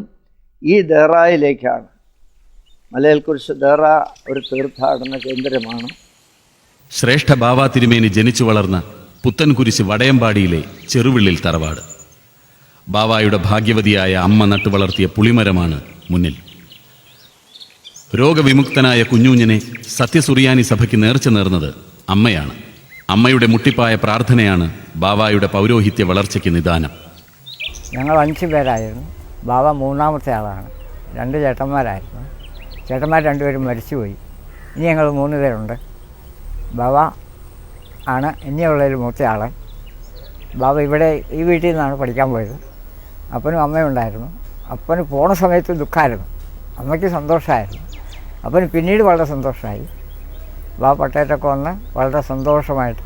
ഈ ദേറായിലേക്കാണ്. മലയൽക്കുരിശ് ദേറ ഒരു തീർത്ഥാടന കേന്ദ്രമാണ്. ശ്രേഷ്ഠ ബാവ തിരുമേനി ജനിച്ചു വളർന്ന പുത്തൻകുരിശ് വടയമ്പാടിയിലെ ചെറുവിള്ളിൽ തറവാട്. ബാവായുടെ ഭാഗ്യവതിയായ അമ്മ നട്ടുവളർത്തിയ പുളിമരമാണ് മുന്നിൽ. രോഗവിമുക്തനായ കുഞ്ഞൂഞ്ഞിനെ സത്യസുറിയാനി സഭയ്ക്ക് നേർച്ച നേർന്നത് അമ്മയാണ്. അമ്മയുടെ മുട്ടിപ്പായ പ്രാർത്ഥനയാണ് ബാവായുടെ പൗരോഹിത്യ വളർച്ചയ്ക്ക് നിദാനം. ഞങ്ങൾ 5 പേരായിരുന്നു. ബാവ 3ാമത്തെ ആളാണ്. 2 ചേട്ടന്മാരായിരുന്നു. ചേട്ടന്മാർ 2 പേരും മരിച്ചുപോയി. ഇനി ഞങ്ങൾ 3 പേരുണ്ട്. ബാവ ആണ് ഇനിയുള്ളതിൽ മൂത്ത ആൾ. ബാവ ഇവിടെ ഈ വീട്ടിൽ നിന്നാണ് പഠിക്കാൻ പോയത്. അപ്പനും അമ്മയും ഉണ്ടായിരുന്നു. അപ്പന് പോണ സമയത്ത് ദുഃഖമായിരുന്നു, അമ്മയ്ക്ക് സന്തോഷമായിരുന്നു. അപ്പന് പിന്നീട് വളരെ സന്തോഷമായി. ബാവ പട്ടയത്തൊക്കെ വന്ന് വളരെ സന്തോഷമായിട്ട്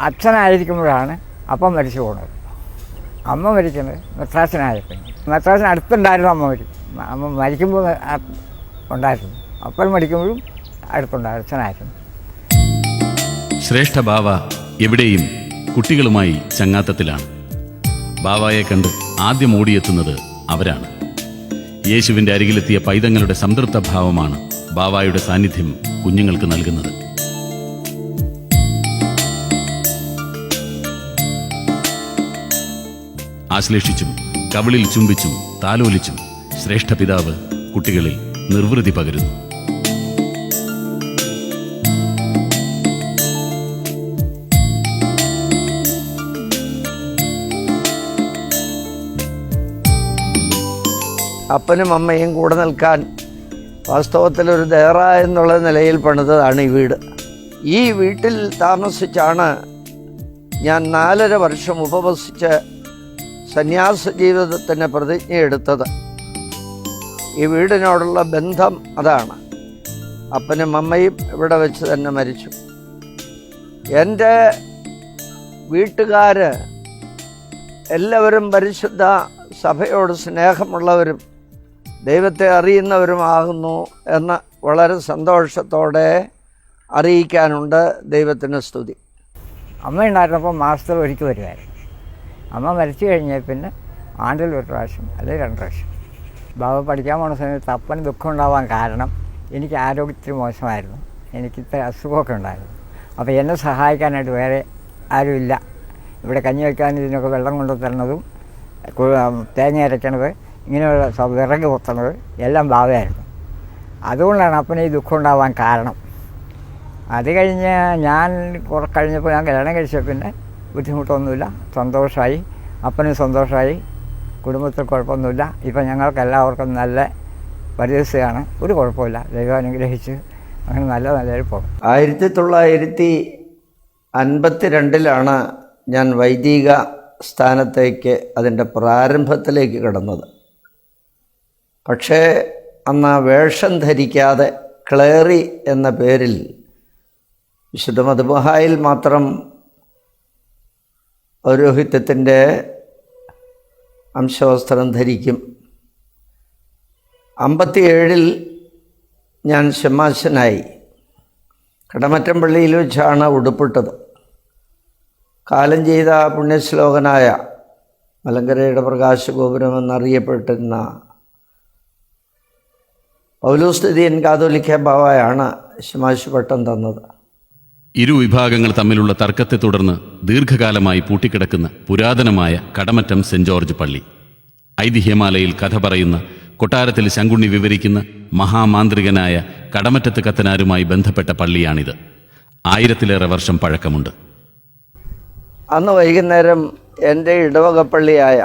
അച്ഛനായിരിക്കുമ്പോഴാണ് അപ്പം മരിച്ചു പോകുന്നത്. അമ്മ മരിക്കുന്നത് മെത്രാച്ചനായപ്പോൾ. മെത്രാച്ചന് അടുത്തുണ്ടായിരുന്നു അമ്മ മരിക്കുമ്പോൾ ഉണ്ടായിരുന്നു. അപ്പൻ മരിക്കുമ്പോഴും അടുത്തുണ്ടായിരുന്നു, അച്ഛനായിരുന്നു. ശ്രേഷ്ഠ ബാവ എവിടെയും കുട്ടികളുമായി ചങ്ങാത്തത്തിലാണ്. ബാവായെ കണ്ട് ആദ്യം ഓടിയെത്തുന്നത് അവരാണ്. യേശുവിൻ്റെ അരികിലെത്തിയ പൈതങ്ങളുടെ സംതൃപ്ത ഭാവമാണ് ബാവായുടെ സാന്നിധ്യം കുഞ്ഞുങ്ങൾക്ക് നൽകുന്നത്. ആശ്ലേഷിച്ചും കവിളിൽ ചുംബിച്ചും താലോലിച്ചും ശ്രേഷ്ഠ പിതാവ് കുട്ടികളിൽ നിർവൃതി പകരുന്നു. അപ്പനും അമ്മയും കൂടെ നിൽക്കാൻ വാസ്തവത്തിലൊരു ദേറ എന്നുള്ള നിലയിൽ പണിതതാണ് ഈ വീട്. ഈ വീട്ടിൽ താമസിച്ചാണ് ഞാൻ 4.5 വർഷം ഉപവസിച്ച് സന്യാസ ജീവിതത്തിന് പ്രതിജ്ഞയെടുത്തത്. ഈ വീടിനോടുള്ള ബന്ധം അതാണ്. അപ്പനും അമ്മയും ഇവിടെ വെച്ച് തന്നെ മരിച്ചു. എൻ്റെ വീട്ടുകാർ എല്ലാവരും പരിശുദ്ധ സഭയോട് സ്നേഹമുള്ളവരും ദൈവത്തെ അറിയുന്നവരുമാകുന്നു എന്ന് വളരെ സന്തോഷത്തോടെ അറിയിക്കാനുണ്ട്. ദൈവത്തിന് സ്തുതി. അമ്മ ഉണ്ടായിരുന്നപ്പോൾ മാസത്തിൽ ഒരിക്കൽ വരുമായിരുന്നു. അമ്മ മരിച്ചു കഴിഞ്ഞാൽ പിന്നെ ആണ്ടിൽ 1 പ്രാവശ്യം അല്ലെങ്കിൽ 2 പ്രാവശ്യം. ബാബ പഠിക്കാൻ പോകുന്ന സമയത്ത് അപ്പന് ദുഃഖം ഉണ്ടാവാൻ കാരണം എനിക്ക് ആരോഗ്യത്തിന് മോശമായിരുന്നു. എനിക്ക് ഇത്ര അസുഖമൊക്കെ ഉണ്ടായിരുന്നു. അപ്പോൾ എന്നെ സഹായിക്കാനായിട്ട് വേറെ ആരുമില്ല. ഇവിടെ കഞ്ഞി വയ്ക്കാൻ ഇതിനൊക്കെ വെള്ളം കൊണ്ടു തരുന്നതും തേങ്ങ അരയ്ക്കണത് ഇങ്ങനെയുള്ള വിറക് കൊത്തുന്നത് എല്ലാം ബാവയായിരുന്നു. അതുകൊണ്ടാണ് അപ്പന് ഈ ദുഃഖം ഉണ്ടാവാൻ കാരണം. അത് കഴിഞ്ഞ് ഞാൻ കഴിഞ്ഞപ്പോൾ ഞാൻ കല്യാണം കഴിച്ച പിന്നെ ബുദ്ധിമുട്ടൊന്നുമില്ല, സന്തോഷമായി. അപ്പനും സന്തോഷമായി, കുടുംബത്തിൽ കുഴപ്പമൊന്നുമില്ല. ഇപ്പം ഞങ്ങൾക്ക് എല്ലാവർക്കും നല്ല പരിസ്ഥിതിയാണ്, ഒരു കുഴപ്പമില്ല. ദൈവം അനുഗ്രഹിച്ച് അങ്ങനെ നല്ല നിലയിൽ പോകും. 1952 ഞാൻ വൈദിക സ്ഥാനത്തേക്ക് അതിൻ്റെ പ്രാരംഭത്തിലേക്ക് കടന്നത്. പക്ഷേ അന്ന് വേഷം ധരിക്കാതെ ക്ലേറി എന്ന പേരിൽ വിശുദ്ധ മദ്ബഹായിൽ മാത്രം പൗരോഹിത്യത്തിൻ്റെ അംശവസ്ത്രം ധരിക്കും. 57 ഞാൻ ശമാശനായി. കടമറ്റം പള്ളിയിൽ വെച്ചാണ് ഉടുപ്പിട്ടത്. കാലം ചെയ്ത പുണ്യശ്ലോകനായ മലങ്കരയുടെ പ്രകാശഗോപുരം എന്നറിയപ്പെട്ടിരുന്ന പൗലോസ്തുതിയൻ കാതോലിക്ക ബാവയാണ് ശമാശ് പട്ടം തന്നത്. ഇരുവിഭാഗങ്ങൾ തമ്മിലുള്ള തർക്കത്തെ തുടർന്ന് ദീർഘകാലമായി പൂട്ടിക്കിടക്കുന്ന പുരാതനമായ കടമറ്റം സെന്റ് ജോർജ് പള്ളി, ഐതിഹ്യമാലയിൽ കഥ പറയുന്ന, കൊട്ടാരത്തിൽ ശങ്കുണ്ണി വിവരിക്കുന്ന മഹാമാന്ത്രികനായ കടമറ്റത്ത് കത്തനാരുമായി ബന്ധപ്പെട്ട പള്ളിയാണിത്. 1000-ലേറെ വർഷം പഴക്കമുണ്ട്. അന്ന് വൈകുന്നേരം എൻ്റെ ഇടവകപ്പള്ളിയായ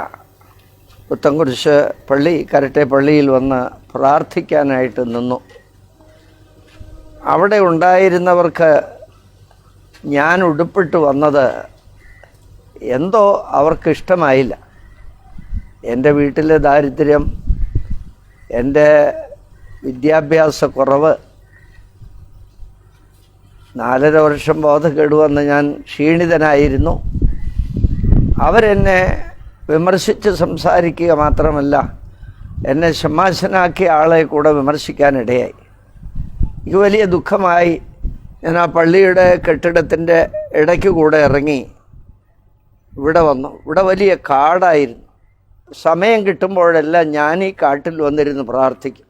പുത്തൻകുരിശ് പള്ളി കരട്ടെ പള്ളിയിൽ വന്ന് പ്രാർത്ഥിക്കാനായിട്ട് നിന്നു. അവിടെ ഉണ്ടായിരുന്നവർക്ക് ഞാൻ ഉടുപ്പിട്ട് വന്നത് എന്തോ അവർക്കിഷ്ടമായില്ല. എൻ്റെ വീട്ടിലെ ദാരിദ്ര്യം, എൻ്റെ വിദ്യാഭ്യാസക്കുറവ്, 4.5 വർഷം ബോധക്കേട് വന്ന് ഞാൻ ക്ഷീണിതനായിരുന്നു. അവരെന്നെ വിമർശിച്ച് സംസാരിക്കുക മാത്രമല്ല, എന്നെ ശമാശനാക്കിയ ആളെ കൂടെ വിമർശിക്കാനിടയായി. എനിക്ക് വലിയ ദുഃഖമായി. ഞാൻ ആ പള്ളിയുടെ കെട്ടിടത്തിൻ്റെ ഇടയ്ക്ക് കൂടെ ഇറങ്ങി ഇവിടെ വന്നു. ഇവിടെ വലിയ കാടായിരുന്നു. സമയം കിട്ടുമ്പോഴെല്ലാം ഞാൻ ഈ കാട്ടിൽ വന്നിരുന്ന് പ്രാർത്ഥിക്കും.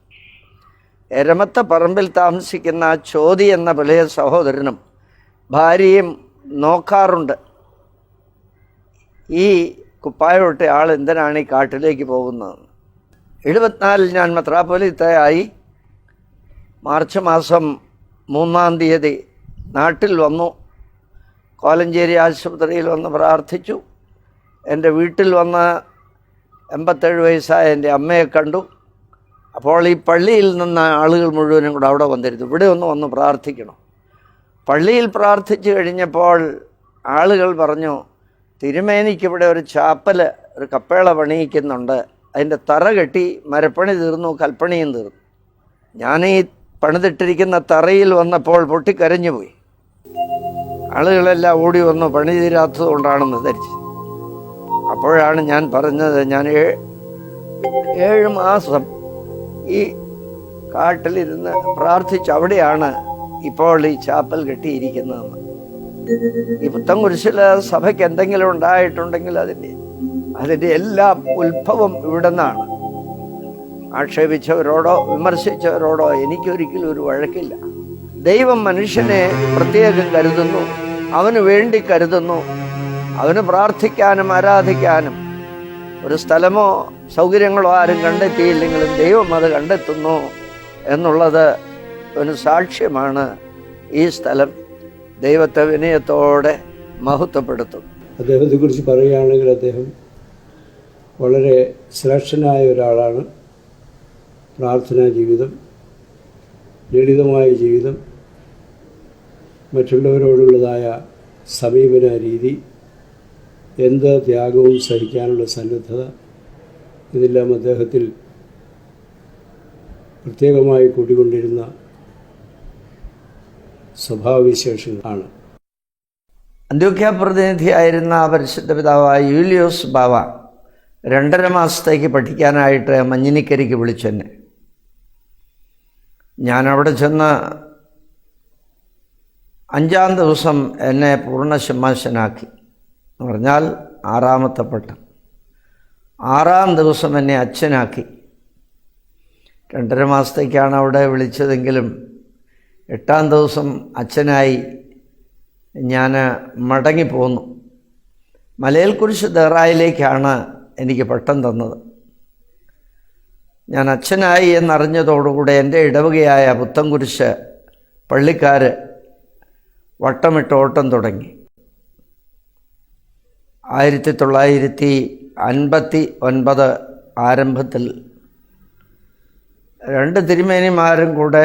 എരമത്ത പറമ്പിൽ താമസിക്കുന്ന ചോതി എന്ന പഴയ സഹോദരനും ഭാര്യയും നോക്കാറുണ്ട്, ഈ കുപ്പായോട്ടെ ആൾ എന്തിനാണ് ഈ കാട്ടിലേക്ക് പോകുന്നതെന്ന്. 74 ഞാൻ മെത്രാപ്പൊലീത്തയായി. മാർച്ച് മാസം 3-ാം തീയതി നാട്ടിൽ വന്നു. കോലഞ്ചേരി ആശുപത്രിയിൽ വന്ന് പ്രാർത്ഥിച്ചു. എൻ്റെ വീട്ടിൽ വന്ന് 87 വയസ്സായ എൻ്റെ അമ്മയെ കണ്ടു. അപ്പോൾ ഈ പള്ളിയിൽ നിന്ന് ആളുകൾ മുഴുവനും കൂടെ അവിടെ വന്നിരുന്നു. ഇവിടെ വന്ന് പ്രാർത്ഥിക്കണം. പള്ളിയിൽ പ്രാർത്ഥിച്ചു കഴിഞ്ഞപ്പോൾ ആളുകൾ പറഞ്ഞു, തിരുമേനിക്ക് ഇവിടെ ഒരു ചാപ്പൽ, ഒരു കപ്പേള പണിയിക്കുന്നുണ്ട്, അതിൻ്റെ തറ കെട്ടി മരപ്പണി തീർന്നു, കൽപ്പണിയും തീർന്നു. ഞാൻ ഈ പണിതിട്ടിരിക്കുന്ന തറയിൽ വന്നപ്പോൾ പൊട്ടിക്കരഞ്ഞു പോയി. ആളുകളെല്ലാം ഓടി വന്നു, പണി തീരാത്തത് കൊണ്ടാണെന്ന് ധരിച്ചു. അപ്പോഴാണ് ഞാൻ പറഞ്ഞത്, ഞാൻ 7 മാസം ഈ കാട്ടിലിരുന്ന് പ്രാർത്ഥിച്ച് അവിടെയാണ് ഇപ്പോൾ ഈ ചാപ്പൽ കെട്ടിയിരിക്കുന്നതെന്ന്. ഈ പുത്തൻകുരിശിലെ സഭയ്ക്ക് എന്തെങ്കിലും ഉണ്ടായിട്ടുണ്ടെങ്കിൽ അതിൻ്റെ എല്ലാം ഉത്ഭവം ഇവിടെ നിന്നാണ്. ആക്ഷേപിച്ചവരോടോ വിമർശിച്ചവരോടോ എനിക്കൊരിക്കലും ഒരു വഴക്കില്ല. ദൈവം മനുഷ്യനെ പ്രത്യേകം കരുതുന്നു, അവന് വേണ്ടി കരുതുന്നു. അവന് പ്രാർത്ഥിക്കാനും ആരാധിക്കാനും ഒരു സ്ഥലമോ സൗകര്യങ്ങളോ ആരും കണ്ടെത്തിയില്ലെങ്കിലും ദൈവം അത് കണ്ടെത്തുന്നു എന്നുള്ളത് ഒരു സാക്ഷ്യമാണ്. ഈ സ്ഥലം ദൈവത്തെ വിനയത്തോടെ മഹത്വപ്പെടുത്തും. അദ്ദേഹത്തെക്കുറിച്ച് പറയുകയാണെങ്കിൽ അദ്ദേഹം വളരെ ശ്രേഷ്ഠനായ ഒരാളാണ്. പ്രാർത്ഥനാ ജീവിതം, ലളിതമായ ജീവിതം, മറ്റുള്ളവരോടുള്ളതായ സമീപന രീതി, എന്ത് ത്യാഗവും സഹിക്കാനുള്ള സന്നദ്ധത, ഇതെല്ലാം അദ്ദേഹത്തിൽ പ്രത്യേകമായി കൂട്ടിക്കൊണ്ടിരുന്ന സ്വഭാവവിശേഷങ്ങളാണ്. അന്ത്യോക്യ പ്രതിനിധിയായിരുന്ന പരിശുദ്ധ പിതാവായ യൂലിയോസ് ബാവ 2.5 മാസത്തേക്ക് പഠിക്കാനായിട്ട് മഞ്ഞിനിക്കരിക്ക് വിളിച്ചെന്നെ. ഞാനവിടെ ചെന്ന് 5-ാം ദിവസം എന്നെ പൂർണ്ണ ശമാശനാക്കി എന്ന് പറഞ്ഞാൽ 6-ാമത്തെ പട്ടം. 6-ാം ദിവസം എന്നെ അച്ഛനാക്കി. 2.5 മാസത്തേക്കാണ് അവിടെ വിളിച്ചതെങ്കിലും 8-ാം ദിവസം അച്ഛനായി ഞാൻ മടങ്ങിപ്പോന്നു. മലയൽക്കുരിശ് ദെറായിലേക്കാണ് എനിക്ക് പട്ടം തന്നത്. ഞാൻ അച്ഛനായി എന്നറിഞ്ഞതോടുകൂടെ എൻ്റെ ഇടവകയായ പുത്തൻകുരിശ് പള്ളിക്കാർ വട്ടമിട്ട് ഓട്ടം തുടങ്ങി. 1959 ആരംഭത്തിൽ 2 തിരുമേനിമാരും കൂടെ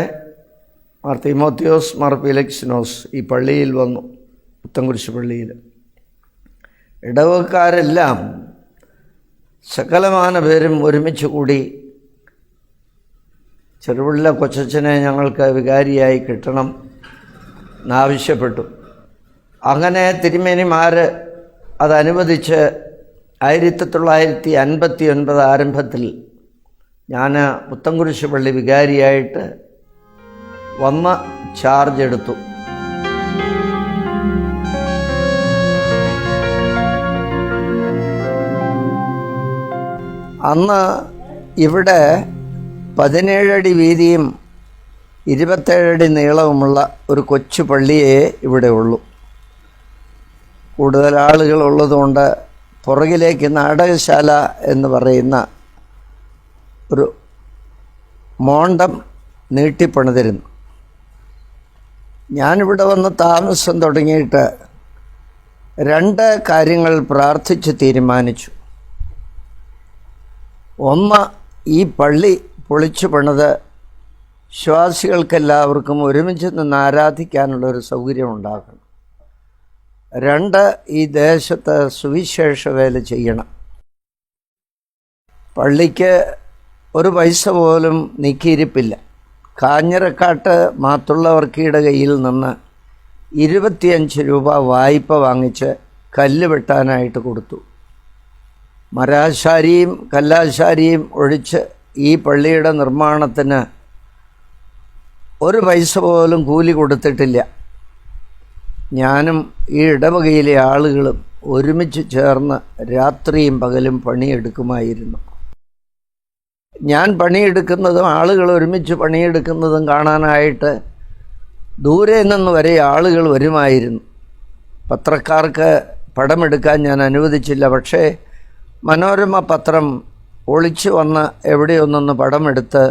മാർ തീമോത്തിയോസ്, മാർ ഫിലിക്സിനോസ് ഈ പള്ളിയിൽ വന്നു, പുത്തൻകുരിശ് പള്ളിയിൽ. ഇടവക്കാരെല്ലാം സകലമാന പേരും ഒരുമിച്ച് കൂടി ചെറുപിള്ള കൊച്ചച്ഛനെ ഞങ്ങൾക്ക് വികാരിയായി കിട്ടണം എന്നാവശ്യപ്പെട്ടു. അങ്ങനെ തിരുമേനിമാർ അതനുവദിച്ച് 1959 ആരംഭത്തിൽ ഞാൻ പുത്തൻകുരിശ് പള്ളി വികാരിയായിട്ട് വന്ന് ചാർജ് എടുത്തു. അന്ന് ഇവിടെ 17 അടി വീതിയും 27 അടി നീളവുമുള്ള ഒരു കൊച്ചു പള്ളിയേ ഇവിടെ ഉള്ളൂ. കൂടുതൽ ആളുകൾ ഉള്ളതുകൊണ്ട് പുറകിലേക്ക് നാടകശാല എന്ന് പറയുന്ന ഒരു മോണ്ടം നീട്ടിപ്പണിതിരുന്നു. ഞാനിവിടെ വന്ന് താമസം തുടങ്ങിയിട്ട് 2 കാര്യങ്ങൾ പ്രാർത്ഥിച്ച് തീരുമാനിച്ചു. ഒന്ന്, ഈ പള്ളി പൊളിച്ചു പണിത് വിശ്വാസികൾക്കെല്ലാവർക്കും ഒരുമിച്ച് നിന്ന് ആരാധിക്കാനുള്ളൊരു സൗകര്യം ഉണ്ടാക്കണം. 2, ഈ ദേശത്ത് സുവിശേഷ വേല ചെയ്യണം. പള്ളിക്ക് ഒരു പൈസ പോലും നീക്കിയിരിപ്പില്ല. കാഞ്ഞിരക്കാട്ട് മാത്തുള്ളവർക്കിയുടെ കയ്യിൽ നിന്ന് 25 രൂപ വായ്പ വാങ്ങിച്ച് കല്ല് വെട്ടാനായിട്ട് കൊടുത്തു. മരാശാരിയും കല്ലാശാരിയും ഒഴിച്ച് ഈ പള്ളിയുടെ നിർമ്മാണത്തിന് ഒരു പൈസ പോലും കൂലി കൊടുത്തിട്ടില്ല. ഞാനും ഈ ഇടവകയിലെ ആളുകളും ഒരുമിച്ച് ചേർന്ന് രാത്രിയും പകലും പണിയെടുക്കുമായിരുന്നു. ഞാൻ പണിയെടുക്കുന്നതും ആളുകൾ ഒരുമിച്ച് പണിയെടുക്കുന്നതും കാണാനായിട്ട് ദൂരെ നിന്ന് വരെ ആളുകൾ വരുമായിരുന്നു. പത്രക്കാർക്ക് പടമെടുക്കാൻ ഞാൻ അനുവദിച്ചില്ല. പക്ഷേ മനോരമ പത്രം ഒളിച്ചു വന്ന് എവിടെയൊന്നൊന്ന് പടമെടുത്ത്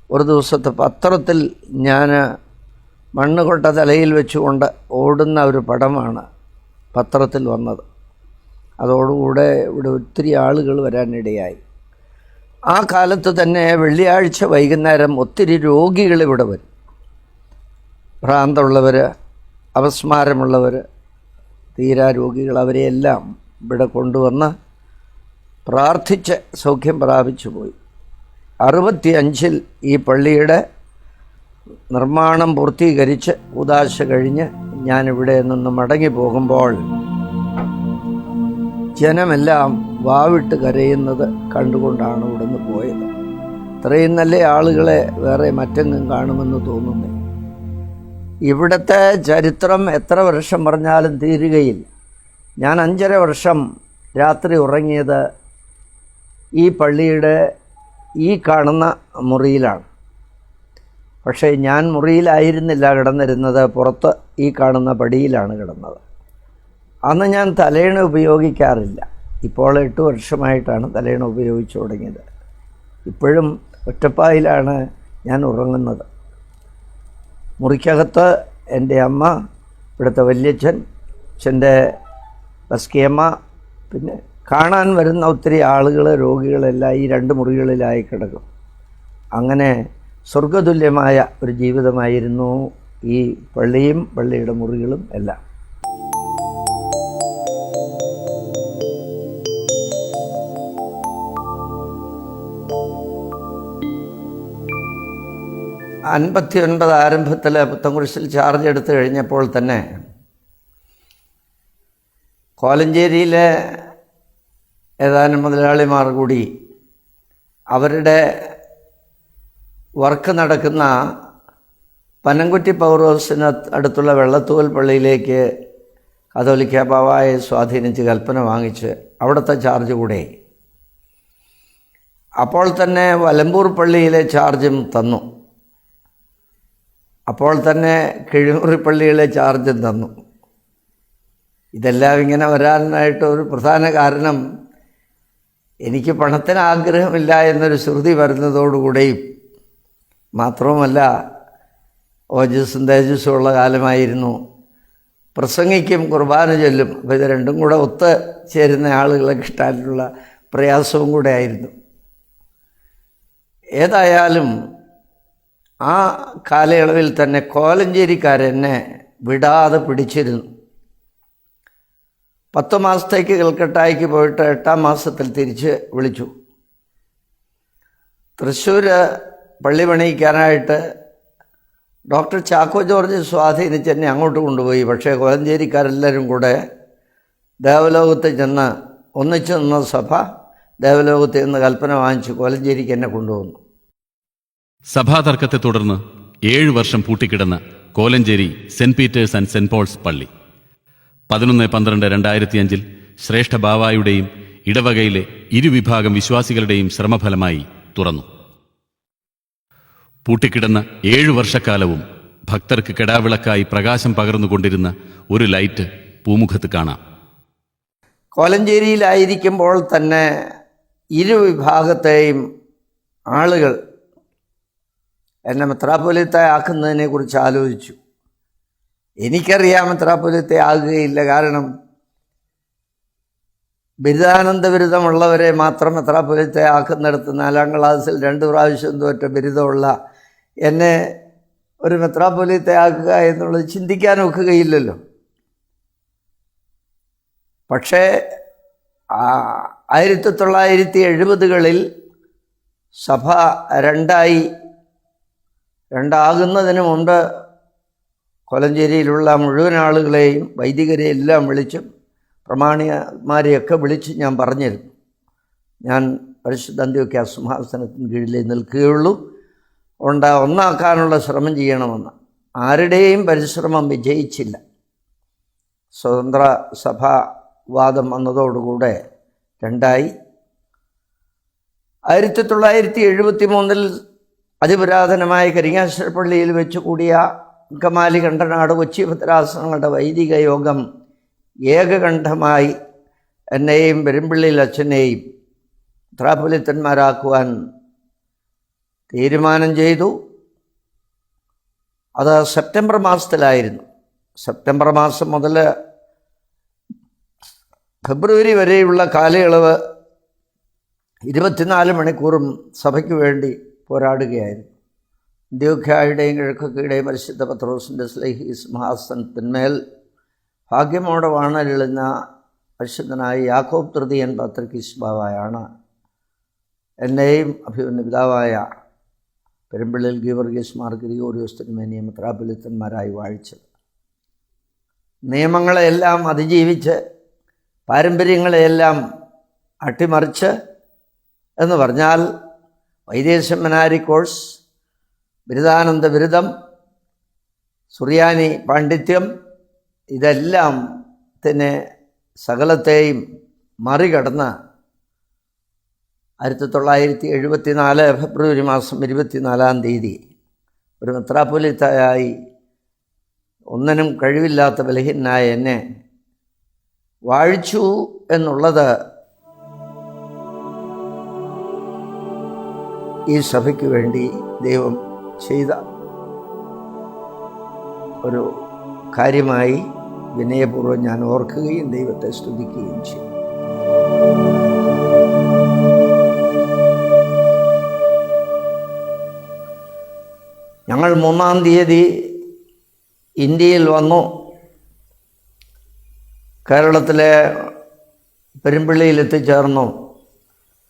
ഒരു ദിവസത്തെ പത്രത്തിൽ ഞാൻ മണ്ണുകൊട്ട തലയിൽ വെച്ചുകൊണ്ട് ഓടുന്ന ഒരു പടമാണ് പത്രത്തിൽ വന്നത്. അതോടുകൂടെ ഇവിടെ ഒത്തിരി ആളുകൾ വരാനിടയായി. ആ കാലത്ത് തന്നെ വെള്ളിയാഴ്ച വൈകുന്നേരം ഒത്തിരി രോഗികൾ ഇവിടെ വരും. ഭ്രാന്തമുള്ളവർ, അപസ്മാരമുള്ളവർ, തീരാ രോഗികൾ, അവരെയെല്ലാം ഇവിടെ കൊണ്ടുവന്ന് പ്രാർത്ഥിച്ച് സൗഖ്യം പ്രാപിച്ചു പോയി. 65-ൽ ഈ പള്ളിയുടെ നിർമ്മാണം പൂർത്തീകരിച്ച് ഉദാശ കഴിഞ്ഞ് ഞാനിവിടെ നിന്ന് മടങ്ങി പോകുമ്പോൾ ജനമെല്ലാം വാവിട്ട് കരയുന്നത് കണ്ടുകൊണ്ടാണ് ഇവിടുന്ന് പോയത്. ഇത്രയും നല്ല ആളുകളെ വേറെ മറ്റെങ്ങും കാണുമെന്ന് തോന്നുന്നില്ല. ഇവിടുത്തെ ചരിത്രം എത്ര വർഷം പറഞ്ഞാലും തീരുകയില്ല. ഞാൻ 5.5 വർഷം രാത്രി ഉറങ്ങിയത് ഈ പള്ളിയുടെ ഈ കാണുന്ന മുറിയിലാണ്. പക്ഷേ ഞാൻ മുറിയിലായിരുന്നില്ല കിടന്നിരുന്നത്, പുറത്ത് ഈ കാണുന്ന പടിയിലാണ് കിടന്നത്. അന്ന് ഞാൻ തലയിണ ഉപയോഗിക്കാറില്ല. ഇപ്പോൾ 8 വർഷമായിട്ടാണ് തലയിണ ഉപയോഗിച്ചു തുടങ്ങിയത്. ഇപ്പോഴും ഒറ്റപ്പായിലാണ് ഞാൻ ഉറങ്ങുന്നത്. മുറിക്കകത്ത് എൻ്റെ അമ്മ, ഇവിടുത്തെ വല്യച്ഛൻ, അച്ഛൻ്റെ ബസ്കിയമ്മ, പിന്നെ കാണാൻ വരുന്ന ഒത്തിരി ആളുകൾ, രോഗികളെല്ലാം ഈ 2 മുറികളിലായി കിടക്കും. അങ്ങനെ സ്വർഗതുല്യമായ ഒരു ജീവിതമായിരുന്നു ഈ പള്ളിയും പള്ളിയുടെ മുറികളും എല്ലാം. '59 ആരംഭത്തിൽ പുത്തൻകുരിശിൽ ചാർജ് എടുത്തു കഴിഞ്ഞപ്പോൾ തന്നെ കോലഞ്ചേരിയിലെ ഏതാനും മുതലാളിമാർ കൂടി അവരുടെ വർക്ക് നടക്കുന്ന പനംകുറ്റി പൗറോസിന് അടുത്തുള്ള വെള്ളത്തൂവൽ പള്ളിയിലേക്ക് കത്തോലിക്ക ബാവായെ സ്വാധീനിച്ച് കൽപ്പന വാങ്ങിച്ച് അവിടുത്തെ ചാർജ് കൂടെ. അപ്പോൾ തന്നെ വലമ്പൂർ പള്ളിയിലെ ചാർജും തന്നു. അപ്പോൾ തന്നെ കിഴിമുറി പള്ളിയിലെ ചാർജും തന്നു. ഇതെല്ലാം ഇങ്ങനെ വരാനായിട്ട് ഒരു പ്രധാന കാരണം എനിക്ക് പണത്തിന് ആഗ്രഹമില്ല എന്നൊരു ശ്രുതി വരുന്നതോടുകൂടെയും മാത്രവുമല്ല, ഓജസ്സും തേജസ്സും ഉള്ള കാലമായിരുന്നു. പ്രസംഗിക്കും, കുർബാന ചൊല്ലും. അപ്പോൾ ഇത് രണ്ടും കൂടെ ഒത്ത് ചേരുന്ന ആളുകളെ കിട്ടാനുള്ള പ്രയാസവും കൂടെ ആയിരുന്നു. ഏതായാലും ആ കാലയളവിൽ തന്നെ കോലഞ്ചേരിക്കാരെന്നെ വിടാതെ പിടിച്ചിരുന്നു. 10 മാസത്തേക്ക് കൽക്കട്ടായ്ക്ക് പോയിട്ട് 8-ാം മാസത്തിൽ തിരിച്ച് വിളിച്ചു. തൃശ്ശൂർ പള്ളി പണിയിക്കാനായിട്ട് ഡോക്ടർ ചാക്കോ ജോർജ് സ്വാധീനിച്ച് എന്നെ അങ്ങോട്ട് കൊണ്ടുപോയി. പക്ഷേ കോലഞ്ചേരിക്കാരെല്ലാവരും കൂടെ ദേവലോകത്ത് ചെന്ന് ഒന്നിച്ചു നിന്ന സഭ ദേവലോകത്ത് നിന്ന് കൽപ്പന വാങ്ങിച്ച് കോലഞ്ചേരിക്ക് എന്നെ കൊണ്ടുവന്നു. സഭാതർക്കത്തെ തുടർന്ന് 7 വർഷം പൂട്ടിക്കിടന്ന Kolenchery Saint Peter's and Saint Paul's പള്ളി 11/12/2005 ശ്രേഷ്ഠ ബാവായുടെയും ഇടവകയിലെ ഇരുവിഭാഗം വിശ്വാസികളുടെയും ശ്രമഫലമായി തുറന്നു. പൂട്ടിക്കിടന്ന 7 വർഷക്കാലവും ഭക്തർക്ക് കെടാവിളക്കായി പ്രകാശം പകർന്നുകൊണ്ടിരുന്ന ഒരു ലൈറ്റ് പൂമുഖത്ത് കാണാം. കോലഞ്ചേരിയിലായിരിക്കുമ്പോൾ തന്നെ ഇരുവിഭാഗത്തെയും ആളുകൾ എന്നെ മെത്രാപ്പൊലീത്ത ആക്കുന്നതിനെ കുറിച്ച് ആലോചിച്ചു. എനിക്കറിയാം മെത്രാപ്പൊലീത്ത ആകുകയില്ല, കാരണം ബിരുദാനന്ദ ബിരുദമുള്ളവരെ മാത്രം മെത്രാപ്പൊലീത്ത ആക്കുന്നിടത്ത് 4ാം ക്ലാസ്സിൽ 2 പ്രാവശ്യം തോറ്റ ബിരുദമുള്ള എന്നെ ഒരു മെത്രാപ്പൊലീത്ത ആക്കുക എന്നുള്ളത് ചിന്തിക്കാൻ ഒക്കുകയില്ലല്ലോ. പക്ഷേ 1970കളിൽ സഭ രണ്ടാകുന്നതിന് മുമ്പ് കോലഞ്ചേരിയിലുള്ള മുഴുവൻ ആളുകളെയും വൈദികരെ എല്ലാം വിളിച്ചും പ്രമാണിമാരെയൊക്കെ വിളിച്ച് ഞാൻ പറഞ്ഞിരുന്നു, ഞാൻ പരിശുദ്ധ അന്ത്യോക്യ സിംഹാസനത്തിന് കീഴിലേ നിൽക്കുകയുള്ളൂ, ഒന്നാക്കാനുള്ള ശ്രമം ചെയ്യണമെന്ന്. ആരുടെയും പരിശ്രമം വിജയിച്ചില്ല. സ്വതന്ത്ര സഭാവാദം വന്നതോടുകൂടെ രണ്ടായി. 1973 അതിപുരാതനമായ കരിങ്ങാശ്ശേരി പള്ളിയിൽ വെച്ച് കൂടിയ അങ്കമാലി കണ്ടനാട് കൊച്ചി ഭദ്രാസനങ്ങളുടെ വൈദിക യോഗം ഏകകണ്ഠമായി എന്നെയും പെരുമ്പിള്ളിയിൽ അച്ഛനെയും മെത്രാപ്പൊലീത്തന്മാരാക്കുവാൻ തീരുമാനം ചെയ്തു. അത് സെപ്റ്റംബർ മാസത്തിലായിരുന്നു. സെപ്റ്റംബർ മാസം മുതൽ ഫെബ്രുവരി വരെയുള്ള കാലയളവ് 24 മണിക്കൂറും സഭയ്ക്ക് വേണ്ടി പോരാടുകയായിരുന്നു. അന്ത്യോഖ്യയുടെയും കിഴക്കൊക്കെയുടെയും പരിശുദ്ധ പത്രോസിൻ്റെ സ്ലേഹി സിംഹാസനത്തിന്മേൽ ഭാഗ്യമോടെ വാണരുളുന്ന പരിശുദ്ധനായ യാക്കോബ് തൃതീയൻ പത്രികീസ് ബാവയാണ് എന്നെയും അഭിമന്യ പിതാവായ പെരുമ്പിള്ളിൽ ഗീവർഗീസ് മാർ ഗ്രിഗോറിയോസ് തിരുമേനിയും മെത്രാപ്പൊലീത്തന്മാരായി വാഴിച്ചത്. നിയമങ്ങളെയെല്ലാം അതിജീവിച്ച് പാരമ്പര്യങ്ങളെയെല്ലാം അട്ടിമറിച്ച് എന്ന് പറഞ്ഞാൽ വൈദിക സെമിനാരി കോഴ്സ്, ബിരുദാനന്ദ ബിരുദം, സുറിയാനി പാണ്ഡിത്യം, ഇതെല്ലാം തന്നെ സകലത്തെയും മറികടന്ന് 1974 ഫെബ്രുവരി മാസം 24-ാം തീയതി ഒരു മെത്രാപ്പൊലീത്തയായി ഒന്നിനും കഴിവില്ലാത്ത ബലഹീനനായ എന്നെ വാഴിച്ചു എന്നുള്ളത് ഈ സഭയ്ക്ക് വേണ്ടി ദൈവം ചെയ്ത ഒരു കാര്യമായി വിനയപൂർവ്വം ഞാൻ ഓർക്കുകയും ദൈവത്തെ സ്തുതിക്കുകയും ചെയ്യും. ഞങ്ങൾ 3-ാം തീയതി ഇന്ത്യയിൽ വന്നു. കേരളത്തിലെ പെരുമ്പിള്ളിയിൽ എത്തിച്ചേർന്നു.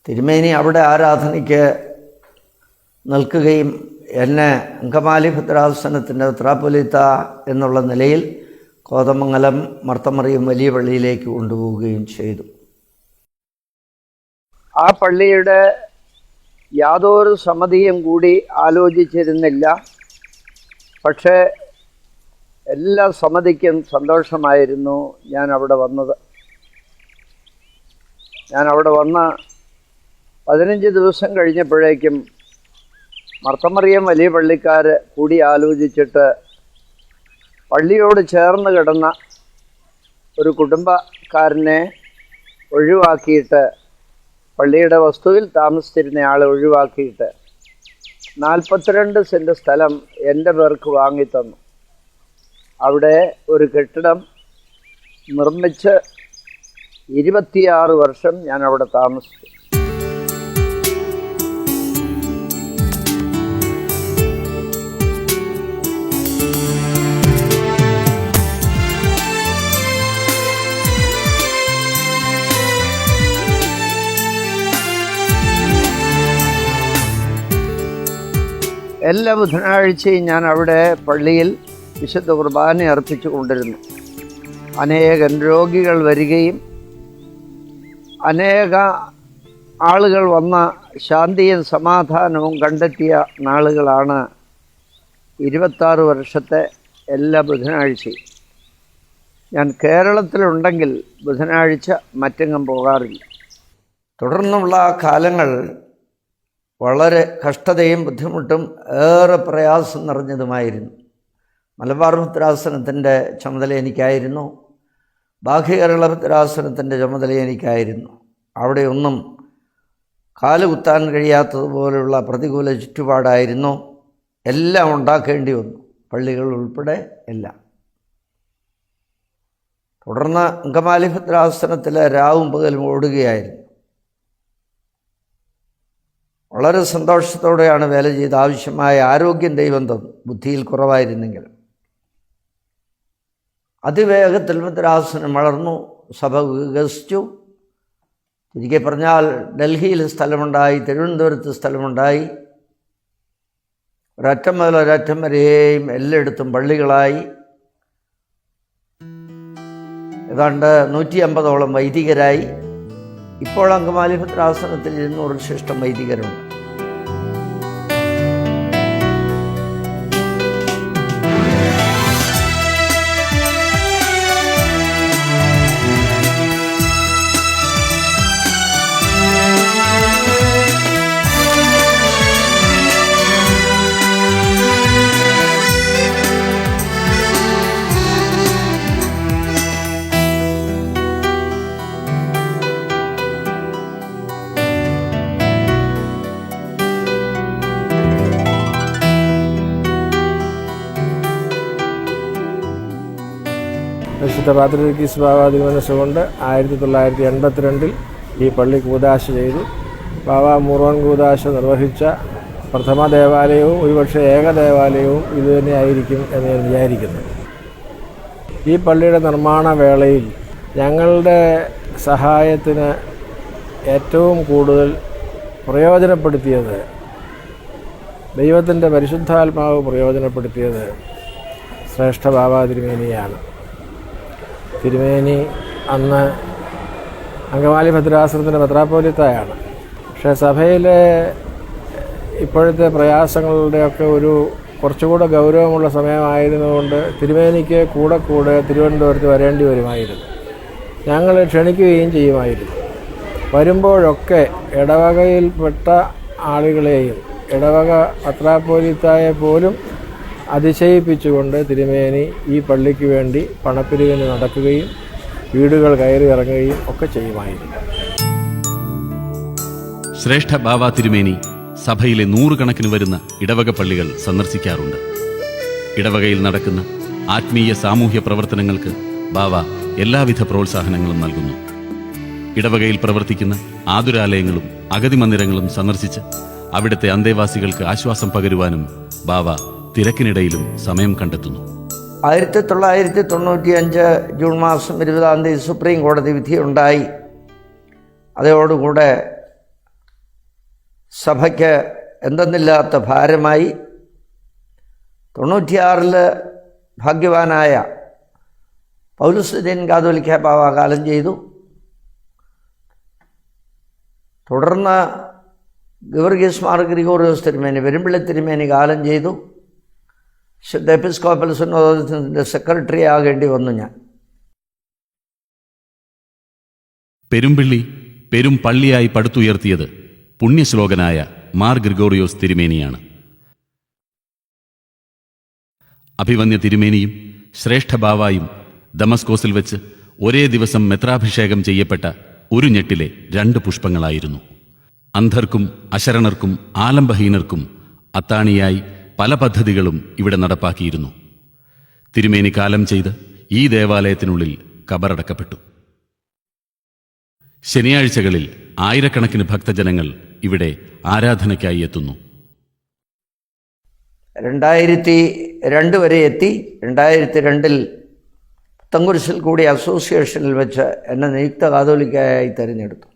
തിരുമേനി അവിടെ ആരാധനയ്ക്ക് നിൽക്കുകയും എന്നെ അങ്കമാലി ഭദ്രാസനത്തിൻ്റെ മെത്രാപ്പൊലീത്ത എന്നുള്ള നിലയിൽ കോതമംഗലം മർത്തമറിയം വലിയ പള്ളിയിലേക്ക് കൊണ്ടുപോവുകയും ചെയ്തു. ആ പള്ളിയുടെ യാതൊരു സമിതിയും കൂടി ആലോചിച്ചിരുന്നില്ല. പക്ഷേ എല്ലാ സമിതിക്കും സന്തോഷമായിരുന്നു ഞാൻ അവിടെ വന്നത്. ഞാൻ അവിടെ വന്ന 15 ദിവസം കഴിഞ്ഞപ്പോഴേക്കും മർത്തമറിയം വലിയ പള്ളിക്കാർ കൂടി ആലോചിച്ചിട്ട് പള്ളിയോട് ചേർന്ന് കിടന്ന ഒരു കുടുംബക്കാരനെ ഒഴിവാക്കിയിട്ട്, പള്ളിയുടെ വസ്തുവിൽ താമസിച്ചിരുന്ന ആളെ ഒഴിവാക്കിയിട്ട് 42 സെൻറ്റ് സ്ഥലം എൻ്റെ പേർക്ക് വാങ്ങിത്തന്നു. അവിടെ ഒരു കെട്ടിടം നിർമ്മിച്ച് 26 വർഷം ഞാൻ അവിടെ താമസിച്ചു. എല്ലാ ബുധനാഴ്ചയും ഞാൻ അവിടെ പള്ളിയിൽ വിശുദ്ധ കുർബാന അർപ്പിച്ചു കൊണ്ടിരുന്നു. അനേകം രോഗികൾ വരികയും അനേക ആളുകൾ വന്ന ശാന്തിയും സമാധാനവും കണ്ടെത്തിയ നാളുകളാണ് 26 വർഷത്തെ എല്ലാ ബുധനാഴ്ചയും. ഞാൻ കേരളത്തിലുണ്ടെങ്കിൽ ബുധനാഴ്ച മറ്റെങ്ങും പോകാറില്ല. തുടർന്നുള്ള കാലങ്ങൾ വളരെ കഷ്ടതയും ബുദ്ധിമുട്ടും ഏറെ പ്രയാസം നിറഞ്ഞതുമായിരുന്നു. മലബാർ ഭദ്രാസനത്തിൻ്റെ ചുമതല എനിക്കായിരുന്നു. ബാഹ്യകേരള ഭദ്രാസനത്തിൻ്റെ ചുമതല എനിക്കായിരുന്നു. അവിടെയൊന്നും കാലുകുത്താൻ കഴിയാത്തതുപോലുള്ള പ്രതികൂല ചുറ്റുപാടായിരുന്നു. എല്ലാം ഉണ്ടാക്കേണ്ടി വന്നു, പള്ളികൾ ഉൾപ്പെടെ എല്ലാം. തുടർന്ന് അങ്കമാലി ഭദ്രാസനത്തിലെ രാവും പകലും ഓടുകയായിരുന്നു. വളരെ സന്തോഷത്തോടെയാണ് വേല ചെയ്ത് ആവശ്യമായ ആരോഗ്യം ദൈവം തന്നു, ബുദ്ധിയിൽ കുറവായിരുന്നെങ്കിലും. അതിവേഗത്തിൽ ഭദ്രാസനം വളർന്നു, സഭ വികസിച്ചു. തിരികെ പറഞ്ഞാൽ ഡൽഹിയിൽ സ്ഥലമുണ്ടായി, തിരുവനന്തപുരത്ത് സ്ഥലമുണ്ടായി. ഒരറ്റം മുതൽ ഒരറ്റം വരെയും എല്ലായിടത്തും പള്ളികളായി. ഏതാണ്ട് 150ഓളം വൈദികരായി. ഇപ്പോൾ അങ്കമാലി ഭദ്രാസനത്തിൽ 200 ശിഷ്ടം വൈദികരുണ്ട്. വിശുദ്ധ പാത്രിയർക്കീസ് ബാവ തിരുമനസ്സുകൊണ്ട് 1982 ഈ പള്ളി കൂദാശ ചെയ്തു. ബാവ മുറോൻ കൂദാശ നിർവഹിച്ച പ്രഥമ ദേവാലയവും ഒരുപക്ഷെ ഏക ദേവാലയവും ഇതുതന്നെയായിരിക്കും എന്ന് ഞാൻ വിചാരിക്കുന്നു. ഈ പള്ളിയുടെ നിർമ്മാണ വേളയിൽ ഞങ്ങളുടെ സഹായത്തിന് ഏറ്റവും കൂടുതൽ പ്രയോജനപ്പെടുത്തിയത്, ദൈവത്തിൻ്റെ പരിശുദ്ധാത്മാവ് പ്രയോജനപ്പെടുത്തിയത് ശ്രേഷ്ഠ ബാവ തിരുമേനിയാണ്. തിരുമേനി അന്ന് അങ്കമാലി ഭദ്രാസനത്തിൻ്റെ മെത്രാപ്പോലീത്തയാണ്. പക്ഷേ സഭയിലെ ഇപ്പോഴത്തെ പ്രയാസങ്ങളുടെയൊക്കെ ഒരു കുറച്ചുകൂടെ ഗൗരവമുള്ള സമയമായിരുന്നുകൊണ്ട് തിരുമേനിക്ക് കൂടെ തിരുവനന്തപുരത്ത് വരേണ്ടി വരുമായിരുന്നു. ഞങ്ങൾ ക്ഷണിക്കുകയും ചെയ്യുമായിരുന്നു. വരുമ്പോഴൊക്കെ ഇടവകയിൽപ്പെട്ട ആളുകളെയും ഇടവക മെത്രാപ്പോലീത്തായെ പോലും അതിശയിപ്പിച്ചുകൊണ്ട് തിരുമേനി ഈ പള്ളിക്ക് വേണ്ടി പണപ്പിരിവിന് നടക്കുകയും വീടുകൾ കയറി ഇറങ്ങുകയും ഒക്കെ ചെയ്യുമായിരുന്നു. ശ്രേഷ്ഠ ബാവ തിരുമേനി സഭയിലെ 100 കണക്കിന് വരുന്ന ഇടവക പള്ളികൾ സന്ദർശിക്കാറുണ്ട്. ഇടവകയിൽ നടക്കുന്ന ആത്മീയ സാമൂഹ്യ പ്രവർത്തനങ്ങൾക്ക് ബാവ എല്ലാവിധ പ്രോത്സാഹനങ്ങളും നൽകുന്നു. ഇടവകയിൽ പ്രവർത്തിക്കുന്ന ആതുരാലയങ്ങളും അഗതി മന്ദിരങ്ങളും സന്ദർശിച്ച് അവിടുത്തെ അന്തേവാസികൾക്ക് ആശ്വാസം പകരുവാനും ബാവ തിരക്കിനിടയിലും സമയം കണ്ടെത്തുന്നു. 1995 ജൂൺ മാസം 20-ാം തീയതി സുപ്രീം കോടതി വിധിയുണ്ടായി. അതോടുകൂടെ സഭയ്ക്ക് എന്തെന്നില്ലാത്ത ഭാരമായി. 96 ഭാഗ്യവാനായ പൗലോസ് കാതോലിക്ക ബാവ കാലം ചെയ്തു. തുടർന്ന് ഗീവർഗീസ് മാർ ഗ്രിഗോറിയോസ് തിരുമേനി, പെരുമ്പിള്ളി തിരുമേനി കാലം ചെയ്തു. ശുദ്ധ എപ്പിസ്കോപ്പൽ സുന്നതത്തിൻ്റെ സെക്രട്ടറി ആകേണ്ടി വന്നു ഞാൻ. പെരുമ്പിള്ളി പെരും പള്ളിയായി പടുത്തുയർത്തിയത് പുണ്യശ്ലോകനായ മാർ ഗ്രിഗോറിയോസ് തിരുമേനിയാണ്. അഭിവന്യ തിരുമേനിയും ശ്രേഷ്ഠ ബാവായും ദമസ്കോസിൽ വെച്ച് ഒരേ ദിവസം മെത്രാഭിഷേകം ചെയ്യപ്പെട്ട ഒരു ഞെട്ടിലെ 2 പുഷ്പങ്ങളായിരുന്നു. അന്ധർക്കും അശരണർക്കും ആലംബഹീനർക്കും അത്താണിയായി പല പദ്ധതികളും ഇവിടെ നടപ്പാക്കിയിരുന്നു. തിരുമേനി കാലം ചെയ്ത് ഈ ദേവാലയത്തിനുള്ളിൽ കബറടക്കപ്പെട്ടു. ശനിയാഴ്ചകളിൽ ആയിരക്കണക്കിന് ഭക്തജനങ്ങൾ ഇവിടെ ആരാധനയ്ക്കായി എത്തുന്നു. 2002 വരെ എത്തി. 2002 പുത്തൻകുരിശിൽ കൂടി അസോസിയേഷനിൽ വെച്ച് എന്നെ നിയുക്ത കാതോലിക്കയായി തിരഞ്ഞെടുത്തു.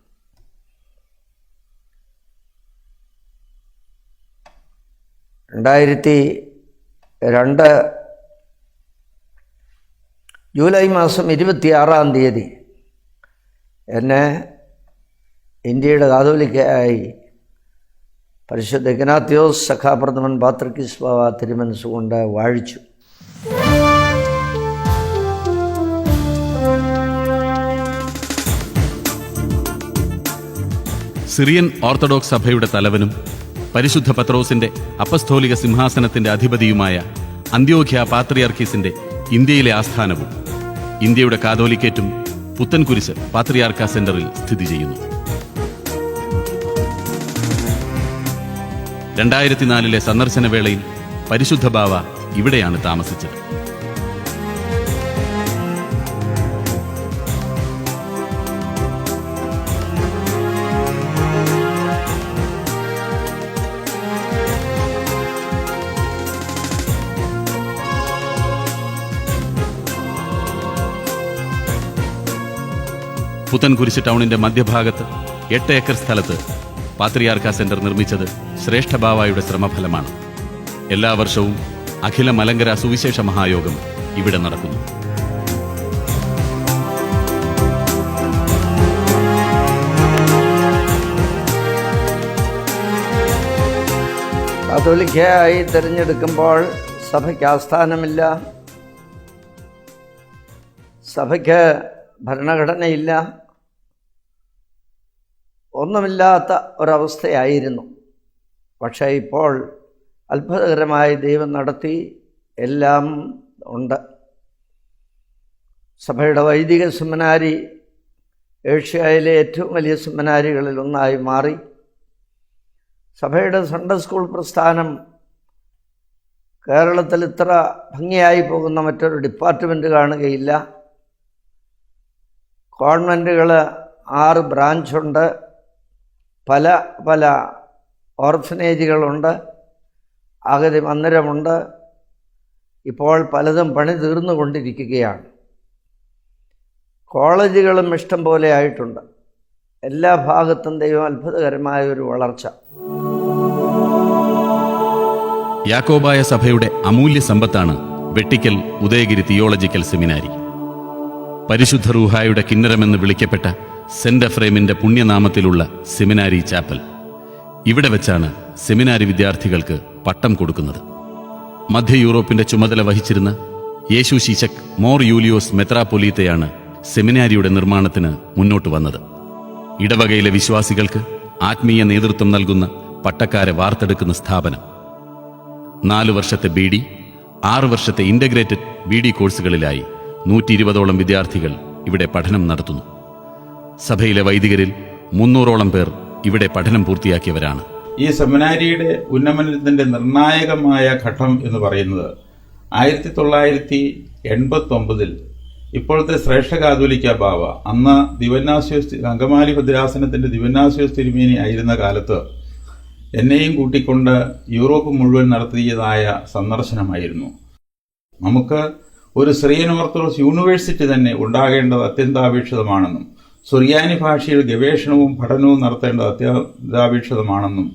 ജൂലൈ മാസം 26-ാം തീയതി എന്നെ ഇന്ത്യയുടെ കാതോലിക്കയായി പരിശുദ്ധ ഇഗ്നാത്യോസ് സഖാപ്രഥമൻ പാത്രിക്കീസ് ബാവ തിരുമനസ്സുകൊണ്ട് വാഴിച്ചു. സിറിയൻ ഓർത്തഡോക്സ് സഭയുടെ തലവനും പരിശുദ്ധ പത്രോസിന്റെ അപ്പസ്തോലിക സിംഹാസനത്തിന്റെ അധിപതിയുമായ അന്ത്യോഖ്യ പാത്രിയാർക്കീസിന്റെ ഇന്ത്യയിലെ ആസ്ഥാനവും ഇന്ത്യയുടെ കാതോലിക്കേറ്റും പുത്തൻകുരിശ് പാത്രിയാർക്ക സെന്ററിൽ സ്ഥിതി ചെയ്യുന്നു. 2004 സന്ദർശന വേളയിൽ പരിശുദ്ധ ബാവ ഇവിടെയാണ് താമസിച്ചത്. പുത്തൻകുരിശ് ടൗണിന്റെ മധ്യഭാഗത്ത് 8 ഏക്കർ സ്ഥലത്ത് പാത്രിയാർക്ക സെന്റർ നിർമ്മിച്ചത് ശ്രേഷ്ഠ ബാവായുടെ ശ്രമഫലമാണ്. എല്ലാ വർഷവും അഖില മലങ്കര സുവിശേഷ മഹായോഗം ഇവിടെ നടക്കുന്നു. കാതോലിക്കയായി തിരഞ്ഞെടുക്കുമ്പോൾ സഭയ്ക്ക് ആസ്ഥാനമില്ല, സഭയ്ക്ക് ഭരണഘടനയില്ല, ഒന്നുമില്ലാത്ത ഒരവസ്ഥയായിരുന്നു. പക്ഷേ ഇപ്പോൾ അത്ഭുതകരമായി ദൈവം നടത്തി, എല്ലാം ഉണ്ട്. സഭയുടെ വൈദിക സെമിനാരി ഏഷ്യയിലെ ഏറ്റവും വലിയ സെമിനാരികളിൽ ഒന്നായി മാറി. സഭയുടെ സൺഡേ സ്കൂൾ പ്രസ്ഥാനം കേരളത്തിൽ ഇത്ര ഭംഗിയായി പോകുന്ന മറ്റൊരു ഡിപ്പാർട്ട്മെൻറ്റ് കാണുകയില്ല. കോൺവെൻറ്റുകൾ 6 ബ്രാഞ്ചുണ്ട്, പല പല ഓർഫനേജുകളുണ്ട്, അഗതി മന്ദിരമുണ്ട്. ഇപ്പോൾ പലതും പണി തീർന്നുകൊണ്ടിരിക്കുകയാണ്. കോളേജുകളും ഇഷ്ടം പോലെ ആയിട്ടുണ്ട്. എല്ലാ ഭാഗത്തും ദൈവം അത്ഭുതകരമായ ഒരു വളർച്ച. യാക്കോബായ സഭയുടെ അമൂല്യ സമ്പത്താണ് വെട്ടിക്കൽ ഉദയഗിരി തിയോളജിക്കൽ സെമിനാരി. പരിശുദ്ധ റൂഹായുടെ കിന്നരമെന്ന് വിളിക്കപ്പെട്ട സെന്റ് എഫ്രേമിന്റെ പുണ്യനാമത്തിലുള്ള സെമിനാരി ചാപ്പൽ. ഇവിടെ വെച്ചാണ് സെമിനാരി വിദ്യാർത്ഥികൾക്ക് പട്ടം കൊടുക്കുന്നത്. മധ്യ യൂറോപ്പിന്റെ ചുമതല വഹിച്ചിരുന്ന യേശു ശീശക് മോർ യൂലിയോസ് മെത്രാപ്പൊലീത്തയാണ് സെമിനാരിയുടെ നിർമ്മാണത്തിന് മുന്നോട്ട് വന്നത്. ഇടവകയിലെ വിശ്വാസികൾക്ക് ആത്മീയ നേതൃത്വം നൽകുന്ന പട്ടക്കാരെ വാർത്തെടുക്കുന്ന സ്ഥാപനം. 4 വർഷത്തെ BD, 6 വർഷത്തെ ഇന്റഗ്രേറ്റഡ് BD കോഴ്സുകളിലായി 120ഓളം വിദ്യാർത്ഥികൾ ഇവിടെ പഠനം നടത്തുന്നു. സഭയിലെ വൈദികരിൽ 300ഓളം പേർ ഇവിടെ പഠനം പൂർത്തിയാക്കിയവരാണ്. ഈ സെമിനാരിയുടെ ഉന്നമനത്തിന്റെ നിർണായകമായ ഘട്ടം എന്ന് പറയുന്നത് 1989 ഇപ്പോഴത്തെ ശ്രേഷ്ഠ കാതോലിക്ക ബാവ, അന്ന് ദിവന്നാസ്യോസ് അങ്കമാലി ഭദ്രാസനത്തിന്റെ ദിവന്നാസ്യോസ് തിരുമേനി ആയിരുന്ന കാലത്ത് എന്നെയും കൂട്ടിക്കൊണ്ട് യൂറോപ്പ് മുഴുവൻ നടത്തിയതായ സന്ദർശനമായിരുന്നു. നമുക്ക് ഒരു സിറിയൻ ഓർത്തഡോക്സ് യൂണിവേഴ്സിറ്റി തന്നെ ഉണ്ടാകേണ്ടത് അത്യന്താപേക്ഷിതമാണെന്നും സുറിയാനി ഭാഷയിൽ ഗവേഷണവും പഠനവും നടത്തേണ്ടത് അത്യന്താപേക്ഷിതമാണെന്നും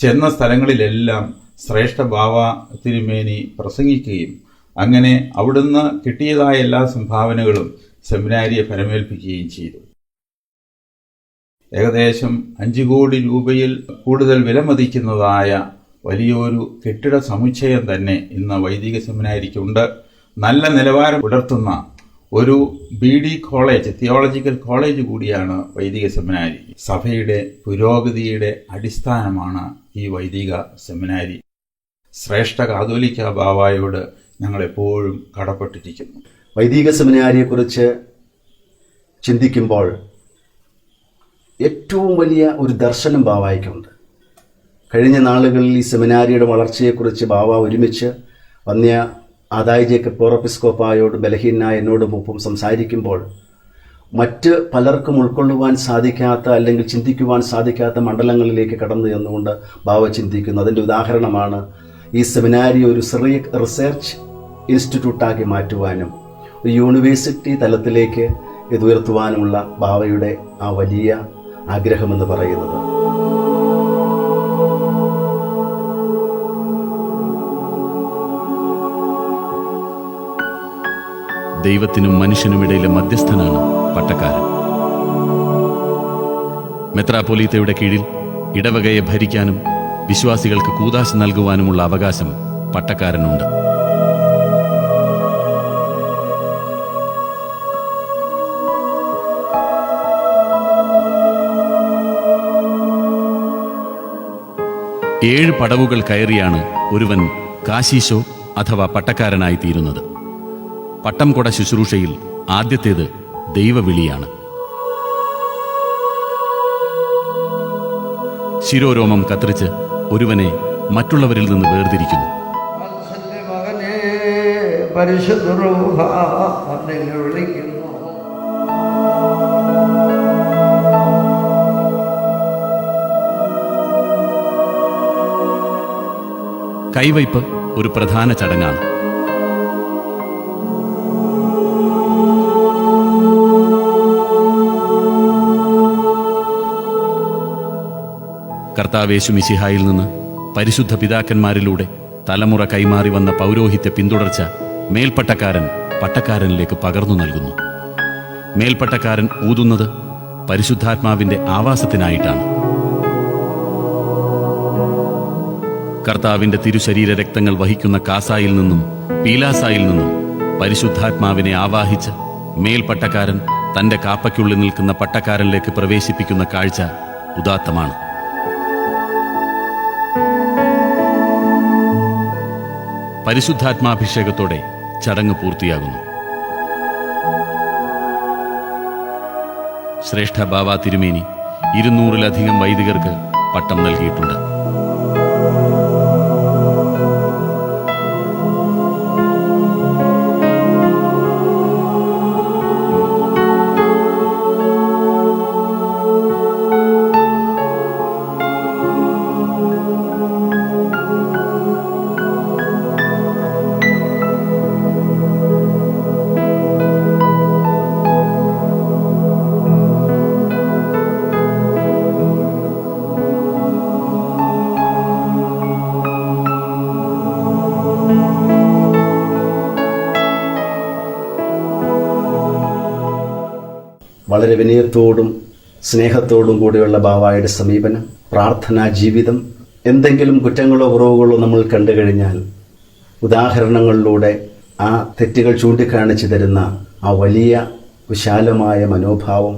ചെന്ന സ്ഥലങ്ങളിലെല്ലാം ശ്രേഷ്ഠ ബാവ തിരുമേനി പ്രസംഗിക്കുകയും അങ്ങനെ അവിടുന്ന് കിട്ടിയതായ എല്ലാ സംഭാവനകളും സെമിനാരിയെ ഫലമേൽപ്പിക്കുകയും ചെയ്തു. ഏകദേശം 5 കോടി രൂപയിൽ കൂടുതൽ വിലമതിക്കുന്നതായ വലിയൊരു കെട്ടിട സമുച്ചയം തന്നെ ഇന്ന് വൈദിക സെമിനാരിക്കുണ്ട്. നല്ല നിലവാരം പുലർത്തുന്ന ഒരു BD കോളേജ്, തിയോളജിക്കൽ കോളേജ് കൂടിയാണ് വൈദിക സെമിനാരി. സഭയുടെ പുരോഗതിയുടെ അടിസ്ഥാനമാണ് ഈ വൈദിക സെമിനാരി. ശ്രേഷ്ഠ കാതോലിക്ക ബാവായോട് ഞങ്ങളെപ്പോഴും കടപ്പെട്ടിരിക്കുന്നു. വൈദിക സെമിനാരിയെക്കുറിച്ച് ചിന്തിക്കുമ്പോൾ ഏറ്റവും വലിയ ഒരു ദർശനം ബാവായ്ക്കുണ്ട്. കഴിഞ്ഞ നാളുകളിൽ ഈ സെമിനാരിയുടെ വളർച്ചയെക്കുറിച്ച് ബാവ ഒരുമിച്ച് വന്യ ആദായി ജേക്കബ് പോറോപ്പിസ്കോപ്പായോട് ബലഹീനായ എന്നോടുമൊപ്പം സംസാരിക്കുമ്പോൾ മറ്റ് പലർക്കും ഉൾക്കൊള്ളുവാൻ സാധിക്കാത്ത അല്ലെങ്കിൽ ചിന്തിക്കുവാൻ സാധിക്കാത്ത മണ്ഡലങ്ങളിലേക്ക് കടന്നു ചെന്നുകൊണ്ട് ബാവ ചിന്തിക്കുന്നു. അതിൻ്റെ ഉദാഹരണമാണ് ഈ സെമിനാരി ഒരു റിസർച്ച് ഇൻസ്റ്റിറ്റ്യൂട്ടാക്കി മാറ്റുവാനും ഒരു യൂണിവേഴ്സിറ്റി തലത്തിലേക്ക് ഇത് ഉയർത്തുവാനുമുള്ള ബാവയുടെ ആ വലിയ ആഗ്രഹമെന്ന് പറയുന്നത്. ദൈവത്തിനും മനുഷ്യനുമിടയിലെ മധ്യസ്ഥനാണ് പട്ടക്കാരൻ. മെത്രാപ്പൊലീത്തയുടെ കീഴിൽ ഇടവകയെ ഭരിക്കാനും വിശ്വാസികൾക്ക് കൂദാശ നൽകുവാനുമുള്ള അവകാശം പട്ടക്കാരനുണ്ട്. 7 പടവുകൾ കയറിയാണ് ഒരുവൻ കാശീശോ അഥവാ പട്ടക്കാരനായി തീരുന്നത്. പട്ടം കൊട ശുശ്രൂഷയിൽ ആദ്യത്തേത് ദൈവവിളിയാണ്. ശിരോരോമം കത്രിച്ച് ഒരുവനെ മറ്റുള്ളവരിൽ നിന്ന് വേർതിരിക്കുന്നു. പരിശുദ്ധ റൂഹ നിന്നെ വിളിക്കുന്നു. കൈവയ്പ് ഒരു പ്രധാന ചടങ്ങാണ്. കർത്താവേശു മിശിഹായിൽ നിന്ന് പരിശുദ്ധ പിതാക്കന്മാരിലൂടെ തലമുറ കൈമാറി വന്ന പൗരോഹിത്യ പിന്തുടർച്ച മേൽപ്പട്ടക്കാരൻ പട്ടക്കാരനിലേക്ക് പകർന്നു നൽകുന്നു. മേൽപ്പട്ടക്കാരൻ ഊതുന്നത് പരിശുദ്ധാത്മാവിന്റെ ആവാസത്തിനായിട്ടാണ്. കർത്താവിന്റെ തിരുശരീര രക്തങ്ങൾ വഹിക്കുന്ന കാസായിൽ നിന്നും പീലാസായിൽ നിന്നും പരിശുദ്ധാത്മാവിനെ ആവാഹിച്ച് മേൽപ്പട്ടക്കാരൻ തന്റെ കാപ്പയ്ക്കുള്ളിൽ നിൽക്കുന്ന പട്ടക്കാരനിലേക്ക് പ്രവേശിപ്പിക്കുന്ന കാഴ്ച ഉദാത്തമാണ്. പരിശുദ്ധാത്മാഭിഷേകത്തോടെ ചടങ്ങ് പൂർത്തിയാകുന്നു. ശ്രേഷ്ഠ ബാവ തിരുമേനി 200-ലധികം വൈദികർക്ക് പട്ടം നൽകിയിട്ടുണ്ട്. വളരെ വിനയത്തോടും സ്നേഹത്തോടും കൂടിയുള്ള ബാവായുടെ സമീപനം, പ്രാർത്ഥനാ ജീവിതം, എന്തെങ്കിലും കുറ്റങ്ങളോ കുറവുകളോ നമ്മൾ കണ്ടു കഴിഞ്ഞാൽ ഉദാഹരണങ്ങളിലൂടെ ആ തെറ്റുകൾ ചൂണ്ടിക്കാണിച്ചു തരുന്ന ആ വലിയ വിശാലമായ മനോഭാവം,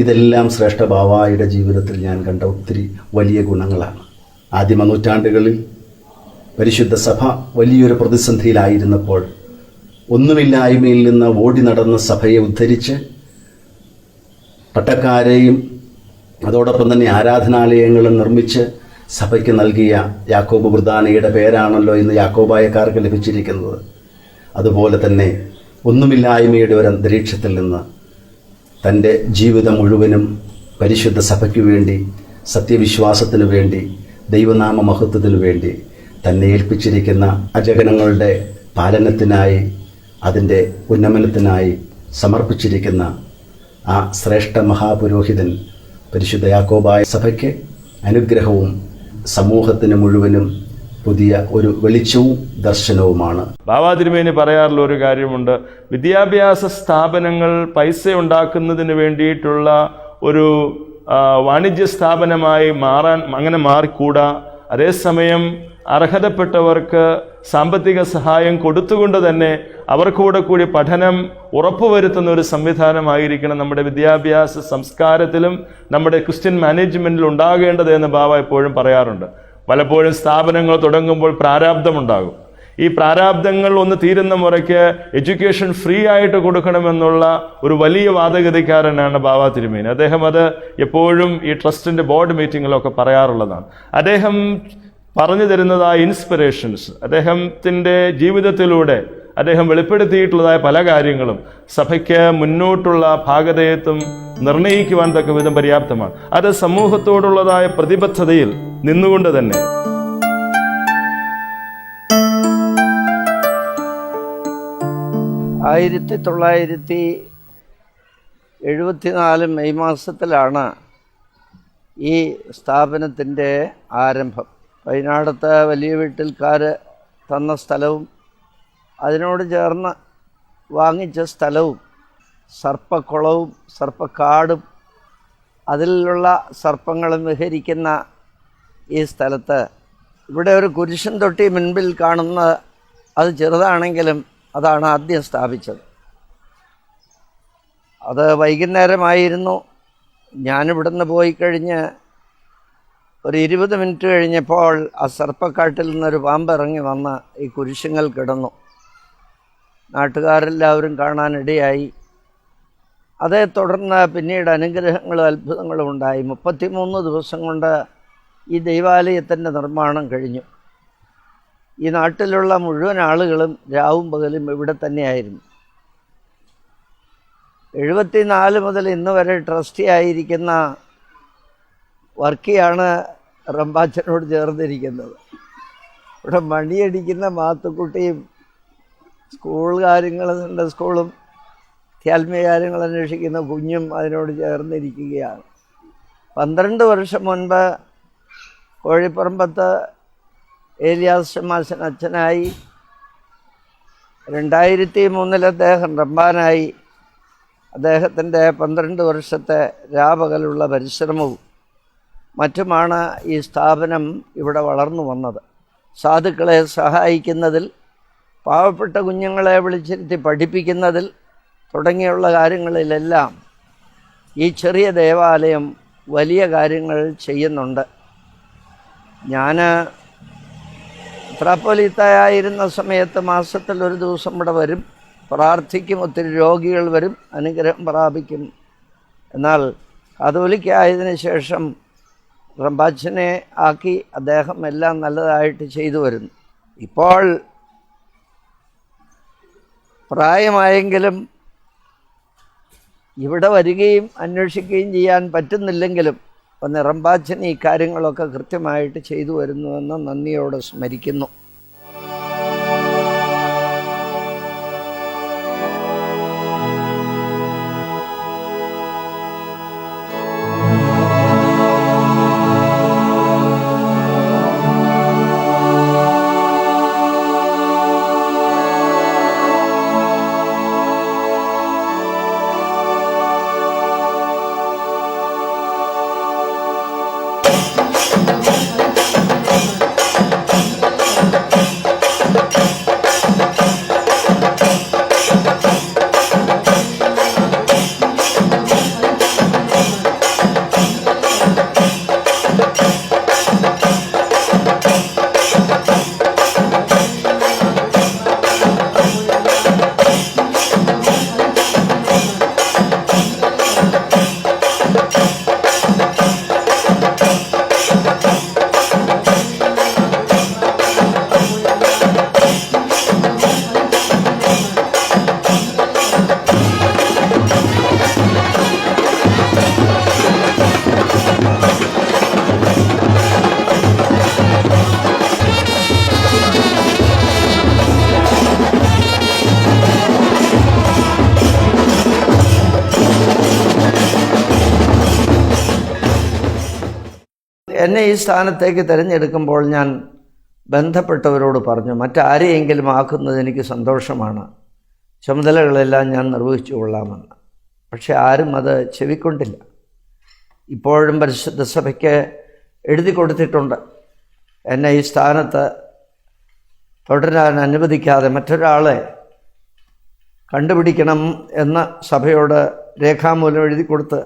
ഇതെല്ലാം ശ്രേഷ്ഠ ബാവായുടെ ജീവിതത്തിൽ ഞാൻ കണ്ട ഒത്തിരി വലിയ ഗുണങ്ങളാണ്. ആദിമ നൂറ്റാണ്ടുകളിൽ പരിശുദ്ധ സഭ വലിയൊരു പ്രതിസന്ധിയിലായിരുന്നപ്പോൾ ഒന്നുമില്ലായ്മയിൽ നിന്ന് ഓടി നടന്ന സഭയെ ഉദ്ധരിച്ച് പട്ടക്കാരെയും അതോടൊപ്പം തന്നെ ആരാധനാലയങ്ങളും നിർമ്മിച്ച് സഭയ്ക്ക് നൽകിയ യാക്കോബ് ബൃദാനയുടെ പേരാണല്ലോ ഇന്ന് യാക്കോബായക്കാർക്ക് ലഭിച്ചിരിക്കുന്നത്. അതുപോലെ തന്നെ ഒന്നുമില്ലായ്മയുടെ ഒരു അന്തരീക്ഷത്തിൽ നിന്ന് തൻ്റെ ജീവിതം മുഴുവനും പരിശുദ്ധ സഭയ്ക്ക് വേണ്ടി, സത്യവിശ്വാസത്തിനു വേണ്ടി, ദൈവനാമ മഹത്വത്തിനു വേണ്ടി തന്നെ ഏൽപ്പിച്ചിരിക്കുന്ന അജഗണങ്ങളുടെ പാലനത്തിനായി, അതിൻ്റെ ഉന്നമനത്തിനായി സമർപ്പിച്ചിരിക്കുന്ന ആ ശ്രേഷ്ഠ മഹാപുരോഹിതൻ പരിശുദ്ധ യാക്കോബായ സഭയ്ക്ക് അനുഗ്രഹവും സമൂഹത്തിന് മുഴുവനും പുതിയ ഒരു വെളിച്ചവും ദർശനവുമാണ്. ബാവാ തിരുമേനി പറയാറുള്ള ഒരു കാര്യമുണ്ട്, വിദ്യാഭ്യാസ സ്ഥാപനങ്ങൾ പൈസ ഉണ്ടാക്കുന്നതിന് വേണ്ടിയിട്ടുള്ള ഒരു വാണിജ്യ സ്ഥാപനമായി അങ്ങനെ മാറിക്കൂടാ. അതേസമയം അർഹതപ്പെട്ടവർക്ക് സാമ്പത്തിക സഹായം കൊടുത്തുകൊണ്ട് തന്നെ അവർക്കൂടി പഠനം ഉറപ്പുവരുത്തുന്ന ഒരു സംവിധാനമായിരിക്കണം നമ്മുടെ വിദ്യാഭ്യാസ സംസ്കാരത്തിലും നമ്മുടെ ക്രിസ്ത്യൻ മാനേജ്മെന്റിൽ ഉണ്ടാകേണ്ടത് എന്ന് ബാവ എപ്പോഴും പറയാറുണ്ട്. പലപ്പോഴും സ്ഥാപനങ്ങൾ തുടങ്ങുമ്പോൾ പ്രാരാബ്ധമുണ്ടാകും. ഈ പ്രാരാബ്ധങ്ങൾ ഒന്ന് തീരുന്ന മുറയ്ക്ക് എഡ്യൂക്കേഷൻ ഫ്രീ ആയിട്ട് കൊടുക്കണമെന്നുള്ള ഒരു വലിയ വാദഗതിക്കാരനാണ് ബാവാ തിരുമേനി. അദ്ദേഹം അത് എപ്പോഴും ഈ ട്രസ്റ്റിന്റെ ബോർഡ് മീറ്റിങ്ങിലൊക്കെ പറയാറുള്ളതാണ്. അദ്ദേഹം പറഞ്ഞു തരുന്നതായ ഇൻസ്പിറേഷൻസ്, അദ്ദേഹത്തിൻ്റെ ജീവിതത്തിലൂടെ അദ്ദേഹം വെളിപ്പെടുത്തിയിട്ടുള്ളതായ പല കാര്യങ്ങളും സഭയ്ക്ക് മുന്നോട്ടുള്ള ഭാഗധേയത്വം നിർണയിക്കുവാൻ തക്ക വിധം പര്യാപ്തമാണ്. അത് സമൂഹത്തോടുള്ളതായ പ്രതിബദ്ധതയിൽ നിന്നുകൊണ്ട് തന്നെ. ആയിരത്തി 1974 മെയ് മാസത്തിലാണ് ഈ സ്ഥാപനത്തിൻ്റെ ആരംഭം. വയനാടത്തെ വലിയ വീട്ടിൽക്കാർ തന്ന സ്ഥലവും അതിനോട് ചേർന്ന് വാങ്ങിച്ച സ്ഥലവും സർപ്പക്കുളവും സർപ്പക്കാടും അതിലുള്ള സർപ്പങ്ങളും വിഹരിക്കുന്ന ഈ സ്ഥലത്ത് ഇവിടെ ഒരു കുരിശൻ തൊട്ടി മുൻപിൽ കാണുന്നത് അത് ചെറുതാണെങ്കിലും അതാണ് ആദ്യം സ്ഥാപിച്ചത്. അത് വൈകുന്നേരമായിരുന്നു. ഞാനിവിടുന്ന് പോയി കഴിഞ്ഞ് ഒരു 20 മിനിറ്റ് കഴിഞ്ഞപ്പോൾ ആ സർപ്പക്കാട്ടിൽ നിന്നൊരു പാമ്പ് ഇറങ്ങി വന്ന് ഈ കുരിശുങ്ങൾ കിടന്നു. നാട്ടുകാരെല്ലാവരും കാണാനിടയായി. അതേ തുടർന്ന് പിന്നീട് അനുഗ്രഹങ്ങളും അത്ഭുതങ്ങളും ഉണ്ടായി. 33 ദിവസം കൊണ്ട് ഈ ദൈവാലയത്തിൻ്റെ നിർമ്മാണം കഴിഞ്ഞു. ഈ നാട്ടിലുള്ള മുഴുവൻ ആളുകളും രാവും പകലും ഇവിടെ തന്നെയായിരുന്നു. 74 മുതൽ ഇന്ന് വരെ ട്രസ്റ്റി ആയിരിക്കുന്ന വർക്കിയാണ് റമ്പാച്ചനോട് ചേർന്നിരിക്കുന്നത്. ഇവിടെ മണിയടിക്കുന്ന മാത്തുക്കുട്ടിയും സ്കൂൾ കാര്യങ്ങൾ സൺഡേ സ്കൂളും ആത്മീയ കാര്യങ്ങൾ അന്വേഷിക്കുന്ന കുഞ്ഞും അതിനോട് ചേർന്നിരിക്കുകയാണ്. 12 വർഷം മുൻപ് കോഴിപ്പറമ്പത്ത് ഏലിയാസ് ശമാശൻ അച്ഛനായി, 2003 അദ്ദേഹം റമ്പാനായി. അദ്ദേഹത്തിൻ്റെ 12 വർഷത്തെ രാപകലുള്ള പരിശ്രമവും മറ്റുമാണ് ഈ സ്ഥാപനം ഇവിടെ വളർന്നു വന്നത്. സാധുക്കളെ സഹായിക്കുന്നതിൽ, പാവപ്പെട്ട കുഞ്ഞുങ്ങളെ വിളിച്ചിരുത്തി പഠിപ്പിക്കുന്നതിൽ തുടങ്ങിയുള്ള കാര്യങ്ങളിലെല്ലാം ഈ ചെറിയ ദേവാലയം വലിയ കാര്യങ്ങൾ ചെയ്യുന്നുണ്ട്. ഞാൻ മെത്രാപ്പോലീത്തയായിരുന്ന സമയത്ത് മാസത്തിൽ ഒരു ദിവസം ഇവിടെ വരും, പ്രാർത്ഥിക്കും. ഒത്തിരി രോഗികൾ വരും, അനുഗ്രഹം പ്രാപിക്കും. എന്നാൽ കാതോലിക്കായതിനു ശേഷം റമ്പാച്ചനെ ആക്കി അദ്ദേഹം എല്ലാം നല്ലതായിട്ട് ചെയ്തു വരുന്നു. ഇപ്പോൾ പ്രായമായെങ്കിലും ഇവിടെ വരികയും അന്വേഷിക്കുകയും ചെയ്യാൻ പറ്റുന്നില്ലെങ്കിലും റമ്പാച്ചൻ ഈ കാര്യങ്ങളൊക്കെ കൃത്യമായിട്ട് ചെയ്തു വരുന്നുവെന്ന് നന്ദിയോടെ സ്മരിക്കുന്നു. എന്നെ ഈ സ്ഥാനത്തേക്ക് തിരഞ്ഞെടുക്കുമ്പോൾ ഞാൻ ബന്ധപ്പെട്ടവരോട് പറഞ്ഞു, മറ്റാരെയെങ്കിലും ആക്കുന്നത് എനിക്ക് സന്തോഷമാണ്, ചുമതലകളെല്ലാം ഞാൻ നിർവഹിച്ചു കൊള്ളാമെന്ന്. പക്ഷെ ആരും അത് ചെവിക്കൊണ്ടില്ല. ഇപ്പോഴും പരിശുദ്ധ സഭയ്ക്ക് എഴുതി കൊടുത്തിട്ടുണ്ട്, എന്നെ ഈ സ്ഥാനത്ത് തുടരാൻ അനുവദിക്കാതെ മറ്റൊരാളെ കണ്ടുപിടിക്കണം എന്ന് സഭയോട് രേഖാമൂലം എഴുതി കൊടുത്ത്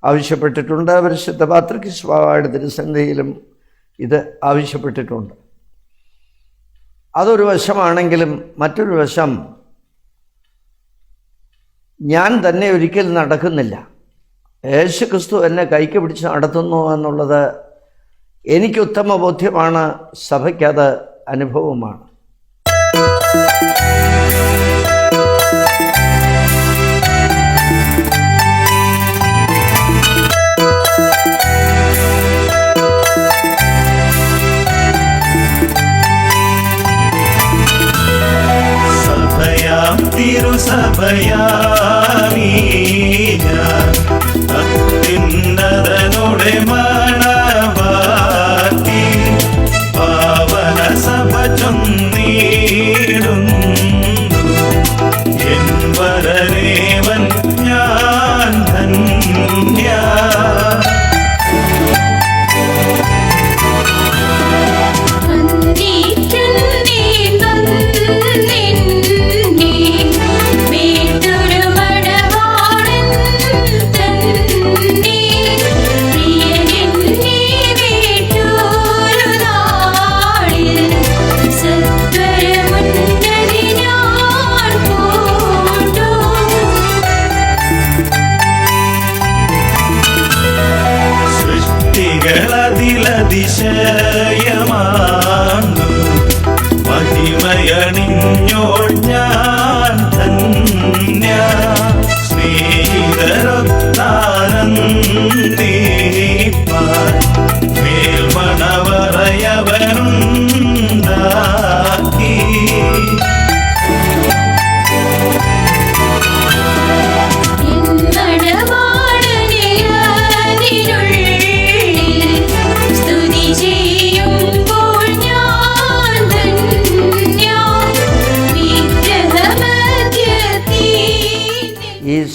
ആവശ്യപ്പെട്ടിട്ടുണ്ട്. പരിശുദ്ധ പാത്രിക്കീസ് ബാവയുടെ തിരുസന്നിധിയിലും ഇത് ആവശ്യപ്പെട്ടിട്ടുണ്ട്. അതൊരു വശമാണെങ്കിലും മറ്റൊരു വശം ഞാൻ തന്നെ ഒരിക്കലും നടക്കുന്നില്ല. യേശു ക്രിസ്തു എന്നെ കൈക്ക് പിടിച്ച് നടത്തുന്നു എന്നുള്ളത് എനിക്ക് ഉത്തമ ബോധ്യമാണ്, സഭയ്ക്കത് അനുഭവമാണ്. തിരുസഭയാമീ ഞാൻ അത്യുന്നതനുടെ മണവാട്ടി പാവന സഭ ചൊന്നീടുന്നു എൻ വരനേവൻ ഞാൻ ധന്യ. ും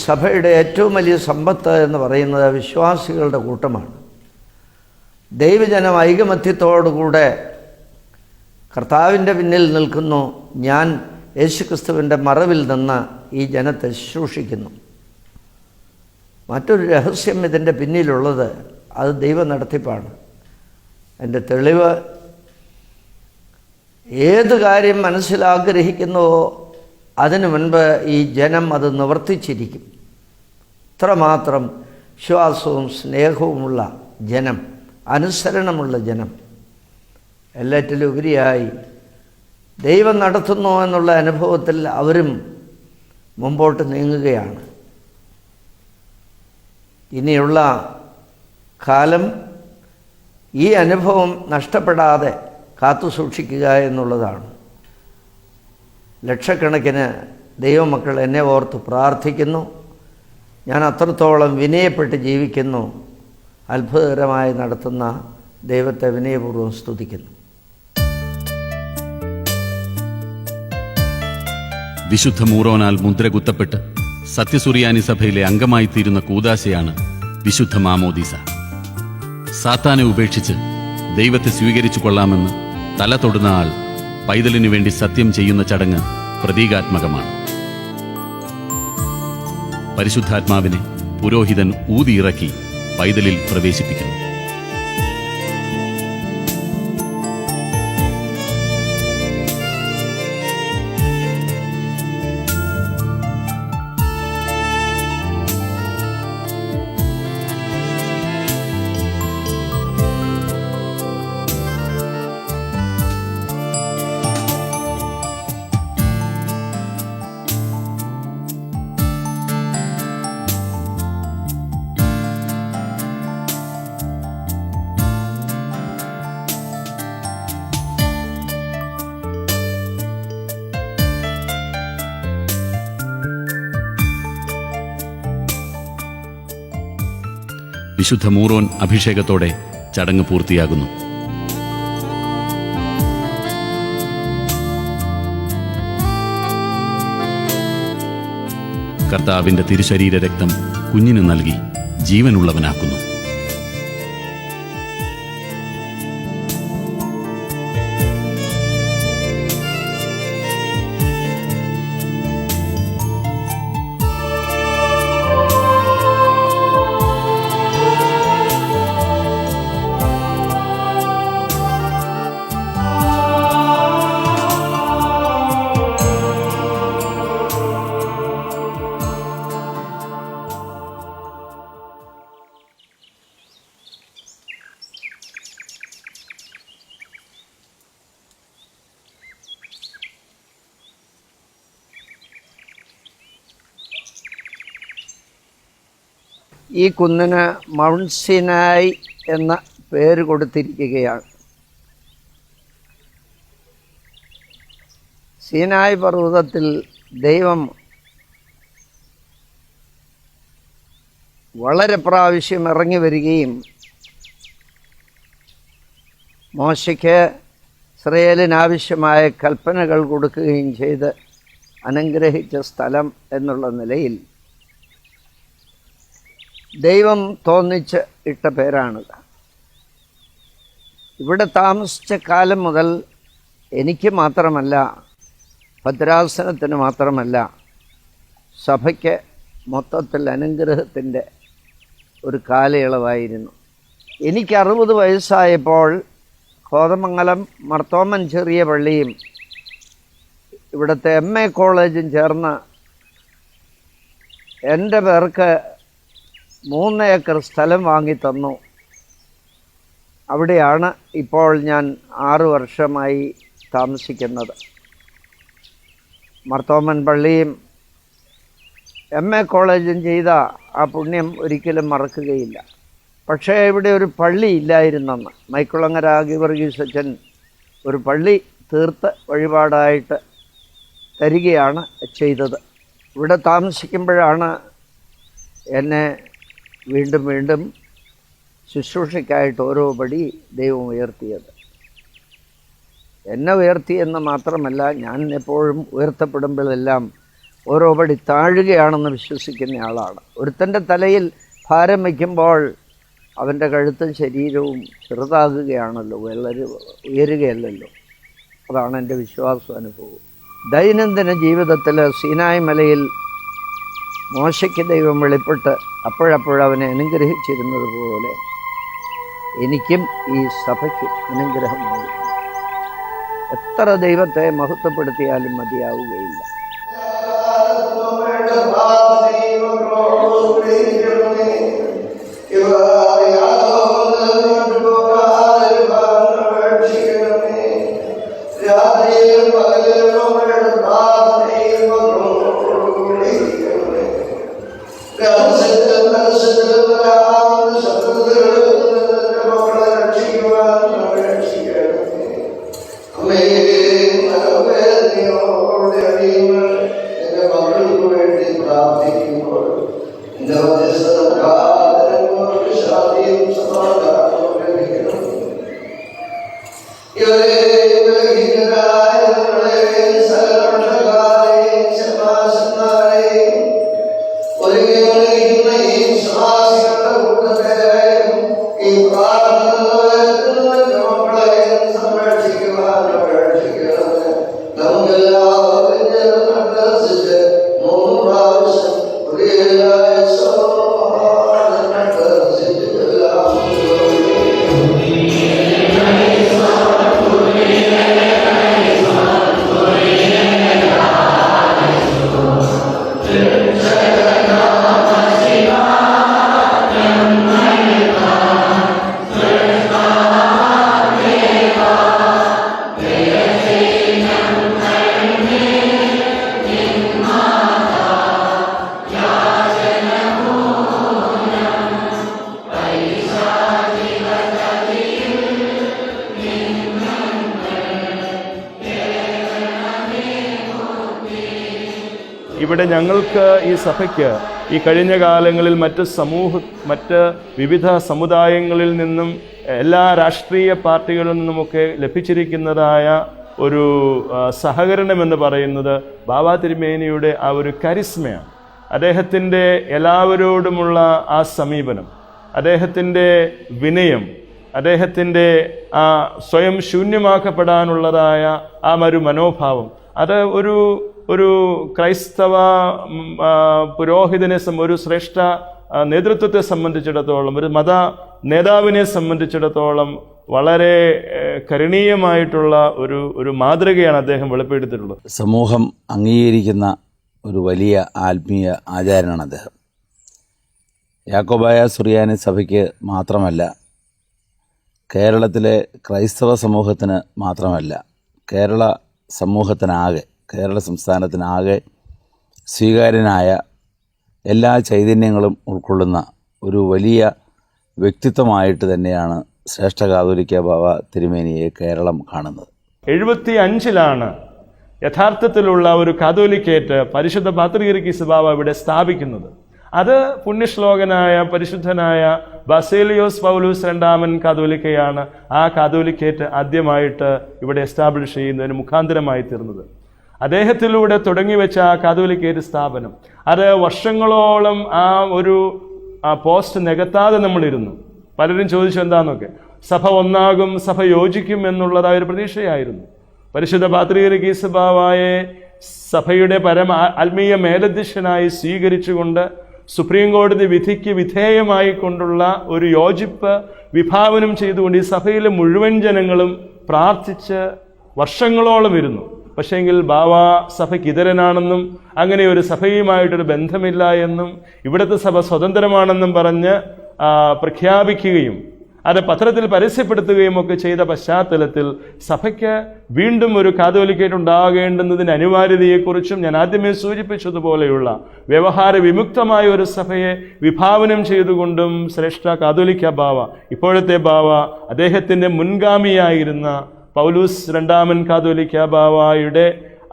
സഭയുടെ ഏറ്റവും വലിയ സമ്പത്ത് എന്ന് പറയുന്നത് വിശ്വാസികളുടെ കൂട്ടമാണ്. ദൈവജനം ഐകമത്യത്തോടുകൂടെ കർത്താവിൻ്റെ പിന്നിൽ നിൽക്കുന്നു. ഞാൻ യേശുക്രിസ്തുവിൻ്റെ മറവിൽ നിന്ന് ഈ ജനത്തെ ശുശ്രൂഷിക്കുന്നു. മറ്റൊരു രഹസ്യം ഇതിൻ്റെ പിന്നിലുള്ളത് അത് ദൈവ നടത്തിപ്പാണ്. എൻ്റെ തെളിവ് ഏത് കാര്യം മനസ്സിലാഗ്രഹിക്കുന്നുവോ അതിനു മുൻപ് ഈ ജനം അത് നിവർത്തിച്ചിരിക്കും. ഇത്രമാത്രം വിശ്വാസവും സ്നേഹവുമുള്ള ജനം, അനുസരണമുള്ള ജനം, എല്ലാറ്റിലും ഉപരിയായി ദൈവം നടത്തുന്നു എന്നുള്ള അനുഭവത്തിൽ അവരും മുമ്പോട്ട് നീങ്ങുകയാണ്. ഇനിയുള്ള കാലം ഈ അനുഭവം നഷ്ടപ്പെടാതെ കാത്തു സൂക്ഷിക്കുക എന്നുള്ളതാണ്. ലക്ഷക്കണക്കിന് ദൈവമക്കൾ എന്നെ ഓർത്ത് പ്രാർത്ഥിക്കുന്നു. ഞാൻ അത്രത്തോളം വിനയപ്പെട്ട് ജീവിക്കുന്നു. അത്ഭുതകരമായി നടത്തുന്ന ദൈവത്തെ വിനയപൂർവ്വം സ്തുതിക്കുന്നു. വിശുദ്ധ മൂറോനാൽ മുദ്രകുത്തപ്പെട്ട് സത്യസുറിയാനി സഭയിലെ അംഗമായിത്തീരുന്ന കൂദാശയാണ് വിശുദ്ധ മാമോദീസ. സാത്താനെ ഉപേക്ഷിച്ച് ദൈവത്തെ സ്വീകരിച്ചു കൊള്ളാമെന്ന് തല തൊടുന്ന ആൾ പൈതലിനു വേണ്ടി സത്യം ചെയ്യുന്ന ചടങ്ങ് പ്രതീകാത്മകമാണ്. പരിശുദ്ധാത്മാവിനെ പുരോഹിതൻ ഊതിയിറക്കി പൈതലിൽ പ്രവേശിപ്പിക്കുന്നു. വിശുദ്ധ മൂറോൻ അഭിഷേകത്തോടെ ചടങ്ങ് പൂർത്തിയാകുന്നു. കർത്താവിന്റെ തിരുശരീര രക്തം കുഞ്ഞിന് നൽകി ജീവനുള്ളവനാക്കുന്നു. ഈ കുന്നിന് മൗണ്ട് സിനായ് എന്ന പേര് കൊടുത്തിരിക്കുകയാണ്. സീനായ് പർവ്വതത്തിൽ ദൈവം വളരെ പ്രാവശ്യം ഇറങ്ങി വരികയും മോശയ്ക്ക് ഇസ്രായേലിനാവശ്യമായ കൽപ്പനകൾ കൊടുക്കുകയും ചെയ്ത് അനുഗ്രഹിച്ച സ്ഥലം എന്നുള്ള നിലയിൽ ദൈവം തോന്നിച്ച് ഇട്ട പേരാണിത്. ഇവിടെ താമസിച്ച കാലം മുതൽ എനിക്ക് മാത്രമല്ല, ഭദ്രാസനത്തിന് മാത്രമല്ല, സഭയ്ക്ക് മൊത്തത്തിൽ അനുഗ്രഹത്തിൻ്റെ ഒരു കാലയളവായിരുന്നു. എനിക്ക് 60 വയസ്സായപ്പോൾ കോതമംഗലം മർത്തോമൻ ചെറിയ പള്ളിയും ഇവിടുത്തെ MA കോളേജും ചേർന്ന് എൻ്റെ പേർക്ക് 3 ഏക്കർ സ്ഥലം വാങ്ങിത്തന്നു. അവിടെയാണ് ഇപ്പോൾ ഞാൻ 6 വർഷമായി താമസിക്കുന്നത്. മർത്തോമൻ പള്ളിയും MA കോളേജും ചെയ്ത ആ പുണ്യം ഒരിക്കലും മറക്കുകയില്ല. പക്ഷേ ഇവിടെ ഒരു പള്ളി ഇല്ലായിരുന്നെന്ന് മൈക്കുളങ്ങര ഗീവർഗീസ് അച്ഛൻ ഒരു പള്ളി തീർത്ത് വഴിപാടായിട്ട് തരികയാണ് ചെയ്തത്. ഇവിടെ താമസിക്കുമ്പോഴാണ് എന്നെ വീണ്ടും വീണ്ടും ശുശ്രൂഷയ്ക്കായിട്ട് ഓരോ പടി ദൈവം ഉയർത്തിയത്. എന്നെ ഉയർത്തിയെന്ന് മാത്രമല്ല, ഞാൻ എപ്പോഴും ഉയർത്തപ്പെടുമ്പോഴെല്ലാം ഓരോ പടി താഴുകയാണെന്ന് വിശ്വസിക്കുന്ന ആളാണ്. ഒരുത്തൻ്റെ തലയിൽ ഭാരം വയ്ക്കുമ്പോൾ അവൻ്റെ കഴുത്തും ശരീരവും ചെറുതാകുകയാണല്ലോ, വളരെ ഉയരുകയല്ലല്ലോ. അതാണ് എൻ്റെ വിശ്വാസം, അനുഭവം. ദൈനംദിന ജീവിതത്തിൽ സീനായ് മലയിൽ മോശയ്ക്ക് ദൈവം വെളിപ്പെട്ട് അപ്പോഴപ്പോഴവനെ അനുഗ്രഹിച്ചിരുന്നത് പോലെ എനിക്കും ഈ സഭയ്ക്ക് അനുഗ്രഹമായി. എത്ര ദൈവത്തെ മഹത്വപ്പെടുത്തിയാലും മതിയാവുകയില്ല. ഇവിടെ ഞങ്ങൾക്ക് ഈ സഭയ്ക്ക് ഈ കഴിഞ്ഞ കാലങ്ങളിൽ മറ്റ് വിവിധ സമുദായങ്ങളിൽ നിന്നും എല്ലാ രാഷ്ട്രീയ പാർട്ടികളിൽ നിന്നുമൊക്കെ ലഭിച്ചിരിക്കുന്നതായ ഒരു സഹകരണമെന്ന് പറയുന്നത് ബാബാ തിരുമേനിയുടെ ആ ഒരു കരിസ്മയാണ്. അദ്ദേഹത്തിൻ്റെ എല്ലാവരോടുമുള്ള ആ സമീപനം, അദ്ദേഹത്തിൻ്റെ വിനയം, അദ്ദേഹത്തിൻ്റെ ആ സ്വയം ശൂന്യമാക്കപ്പെടാനുള്ളതായ ആ ഒരു മനോഭാവം, അത് ഒരു ക്രൈസ്തവ പുരോഹിതനെ ഒരു ശ്രേഷ്ഠ നേതൃത്വത്തെ സംബന്ധിച്ചിടത്തോളം, ഒരു മത നേതാവിനെ സംബന്ധിച്ചിടത്തോളം വളരെ കരണീയമായിട്ടുള്ള ഒരു മാതൃകയാണ് അദ്ദേഹം വെളിപ്പെടുത്തിയിട്ടുള്ളത്. സമൂഹം അംഗീകരിക്കുന്ന ഒരു വലിയ ആത്മീയ ആചാര്യനാണ് അദ്ദേഹം. യാക്കോബായ സുറിയാനി സഭയ്ക്ക് മാത്രമല്ല, കേരളത്തിലെ ക്രൈസ്തവ സമൂഹത്തിന് മാത്രമല്ല, കേരള സമൂഹത്തിനാകെ, കേരള സംസ്ഥാനത്തിനാകെ സ്വീകാര്യനായ എല്ലാ ചൈതന്യങ്ങളും ഉൾക്കൊള്ളുന്ന ഒരു വലിയ വ്യക്തിത്വമായിട്ട് തന്നെയാണ് ശ്രേഷ്ഠ കാതോലിക്ക ബാബ തിരുമേനിയെ കേരളം കാണുന്നത്. 75 യഥാർത്ഥത്തിലുള്ള ഒരു കാതോലിക്കേറ്റ് പരിശുദ്ധ പാത്രീർക്കീസ് ബാബ ഇവിടെ സ്ഥാപിക്കുന്നത്. അത് പുണ്യശ്ലോകനായ പരിശുദ്ധനായ ബസേലിയോസ് പൗലൂസ് രണ്ടാമൻ കാതോലിക്കയാണ് ആ കാതോലിക്കേറ്റ് ആദ്യമായിട്ട് ഇവിടെ എസ്റ്റാബ്ലിഷ് ചെയ്യുന്നതിന് മുഖാന്തരമായി തീർന്നത്. അദ്ദേഹത്തിലൂടെ തുടങ്ങിവെച്ച ആ കാതോലിക്കേറ്റ് സ്ഥാപനം, അത് വർഷങ്ങളോളം ആ പോസ്റ്റ് നികത്താതെ നമ്മളിരുന്നു. പലരും ചോദിച്ചു എന്താണെന്നൊക്കെ. സഭ ഒന്നാകും, സഭ യോജിക്കും എന്നുള്ളതായ ഒരു പ്രതീക്ഷയായിരുന്നു. പരിശുദ്ധ പാത്രീർക്കീസ് ബാവായെ സഭയുടെ ആത്മീയ മേലധ്യക്ഷനായി സ്വീകരിച്ചുകൊണ്ട് സുപ്രീം കോടതി വിധിക്ക് വിധേയമായി കൊണ്ടുള്ള ഒരു യോജിപ്പ് വിഭാവനം ചെയ്തുകൊണ്ട് ഈ സഭയിലെ മുഴുവൻ ജനങ്ങളും പ്രാർത്ഥിച്ച് വർഷങ്ങളോളം ഇരുന്നു. പക്ഷേങ്കിൽ ബാവ സഭയ്ക്ക് ഇതരനാണെന്നും അങ്ങനെ ഒരു സഭയുമായിട്ടൊരു ബന്ധമില്ല എന്നും ഇവിടുത്തെ സഭ സ്വതന്ത്രമാണെന്നും പറഞ്ഞ് പ്രഖ്യാപിക്കുകയും അത് പത്രത്തിൽ പരസ്യപ്പെടുത്തുകയും ഒക്കെ ചെയ്ത പശ്ചാത്തലത്തിൽ സഭയ്ക്ക് വീണ്ടും ഒരു കാതോലിക്കേറ്റ് ഉണ്ടാകേണ്ടുന്നതിന് അനിവാര്യതയെക്കുറിച്ചും ഞാൻ ആദ്യമേ സൂചിപ്പിച്ചതുപോലെയുള്ള വ്യവഹാര വിമുക്തമായ ഒരു സഭയെ വിഭാവനം ചെയ്തുകൊണ്ടും ശ്രേഷ്ഠ കാതോലിക്ക ബാവ, ഇപ്പോഴത്തെ ബാവ, അദ്ദേഹത്തിൻ്റെ മുൻഗാമിയായിരുന്ന പൗലൂസ് രണ്ടാമൻ കാതോലിക്ക ബാവായുടെ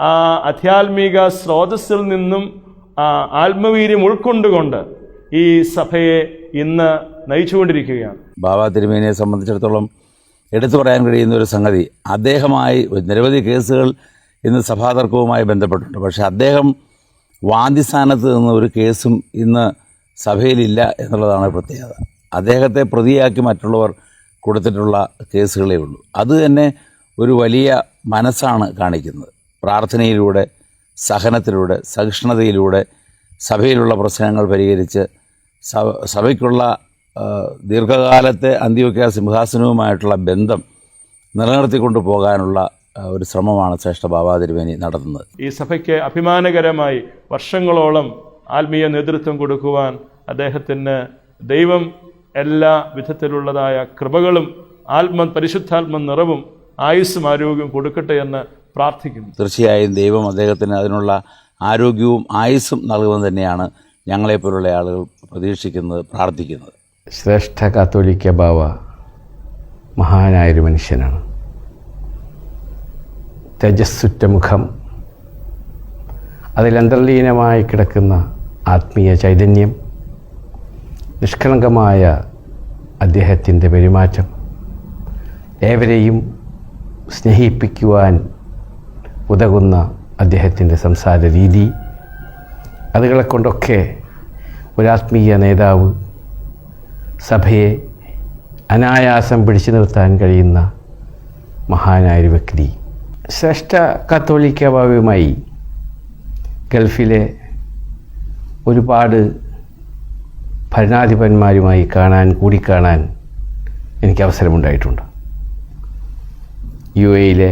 ആ ആധ്യാത്മിക സ്രോതസ്സിൽ നിന്നും ആത്മവീര്യം ഉൾക്കൊണ്ടുകൊണ്ട് ഈ സഭയെ ഇന്ന് നയിച്ചുകൊണ്ടിരിക്കുകയാണ്. ബാബാ തിരുമേനിയെ സംബന്ധിച്ചിടത്തോളം എടുത്തു പറയാൻ കഴിയുന്ന ഒരു സംഗതി, അദ്ദേഹമായി നിരവധി കേസുകൾ ഇന്ന് സഭാതർക്കവുമായി ബന്ധപ്പെട്ടിട്ടുണ്ട്. പക്ഷേ അദ്ദേഹം വാദിസ്ഥാനത്ത് നിന്ന് ഒരു കേസും ഇന്ന് സഭയിലില്ല എന്നുള്ളതാണ് പ്രത്യേകത. അദ്ദേഹത്തെ പ്രതിയാക്കി മറ്റുള്ളവർ കൊടുത്തിട്ടുള്ള കേസുകളേ ഉള്ളൂ. അത് തന്നെ ഒരു വലിയ മനസ്സാണ് കാണിക്കുന്നത്. പ്രാർത്ഥനയിലൂടെ, സഹനത്തിലൂടെ, സഹിഷ്ണുതയിലൂടെ സഭയിലുള്ള പ്രശ്നങ്ങൾ പരിഹരിച്ച് സഭയ്ക്കുള്ള ദീർഘകാലത്തെ അന്ത്യോക്യ സിംഹാസനവുമായിട്ടുള്ള ബന്ധം നിലനിർത്തിക്കൊണ്ടു പോകാനുള്ള ഒരു ശ്രമമാണ് ശ്രേഷ്ഠ ബാബാ തിരുമേനി നടത്തുന്നത്. ഈ സഭയ്ക്ക് അഭിമാനകരമായി വർഷങ്ങളോളം ആത്മീയ നേതൃത്വം കൊടുക്കുവാൻ അദ്ദേഹത്തിന് ദൈവം എല്ലാ വിധത്തിലുള്ളതായ കൃപകളും പരിശുദ്ധാത്മ നിറവും ആയുസ്സും ആരോഗ്യവും കൊടുക്കട്ടെ എന്ന് പ്രാർത്ഥിക്കുന്നു. തീർച്ചയായും ദൈവം അദ്ദേഹത്തിന് അതിനുള്ള ആരോഗ്യവും ആയുസ്സും നൽകുമെന്ന് തന്നെയാണ് ഞങ്ങളെപ്പോലുള്ള ആളുകൾ പ്രതീക്ഷിക്കുന്നത്, പ്രാർത്ഥിക്കുന്നത്. ശ്രേഷ്ഠ കാത്തോലിക്ക ബാവ മഹാനായൊരു മനുഷ്യനാണ്. തേജസ്സുറ്റ മുഖം, അതിലന്തർലീനമായി കിടക്കുന്ന ആത്മീയ ചൈതന്യം, നിഷ്കളങ്കമായ അദ്ദേഹത്തിൻ്റെ പെരുമാറ്റം, ഏവരെയും സ്നേഹിപ്പിക്കുവാൻ ഉതകുന്ന അദ്ദേഹത്തിൻ്റെ സംസാര രീതി, അതുകളെ കൊണ്ടൊക്കെ ഒരാത്മീയ നേതാവ് സഭയെ അനായാസം പിടിച്ചു നിർത്താൻ കഴിയുന്ന മഹാനായൊരു വ്യക്തി. ശ്രേഷ്ഠ കത്തോലിക്ക ബാവയുമായി ഗൾഫിലെ ഒരുപാട് ഭരണാധിപന്മാരുമായി കൂടിക്കാണാൻ എനിക്ക് അവസരമുണ്ടായിട്ടുണ്ട്. UAE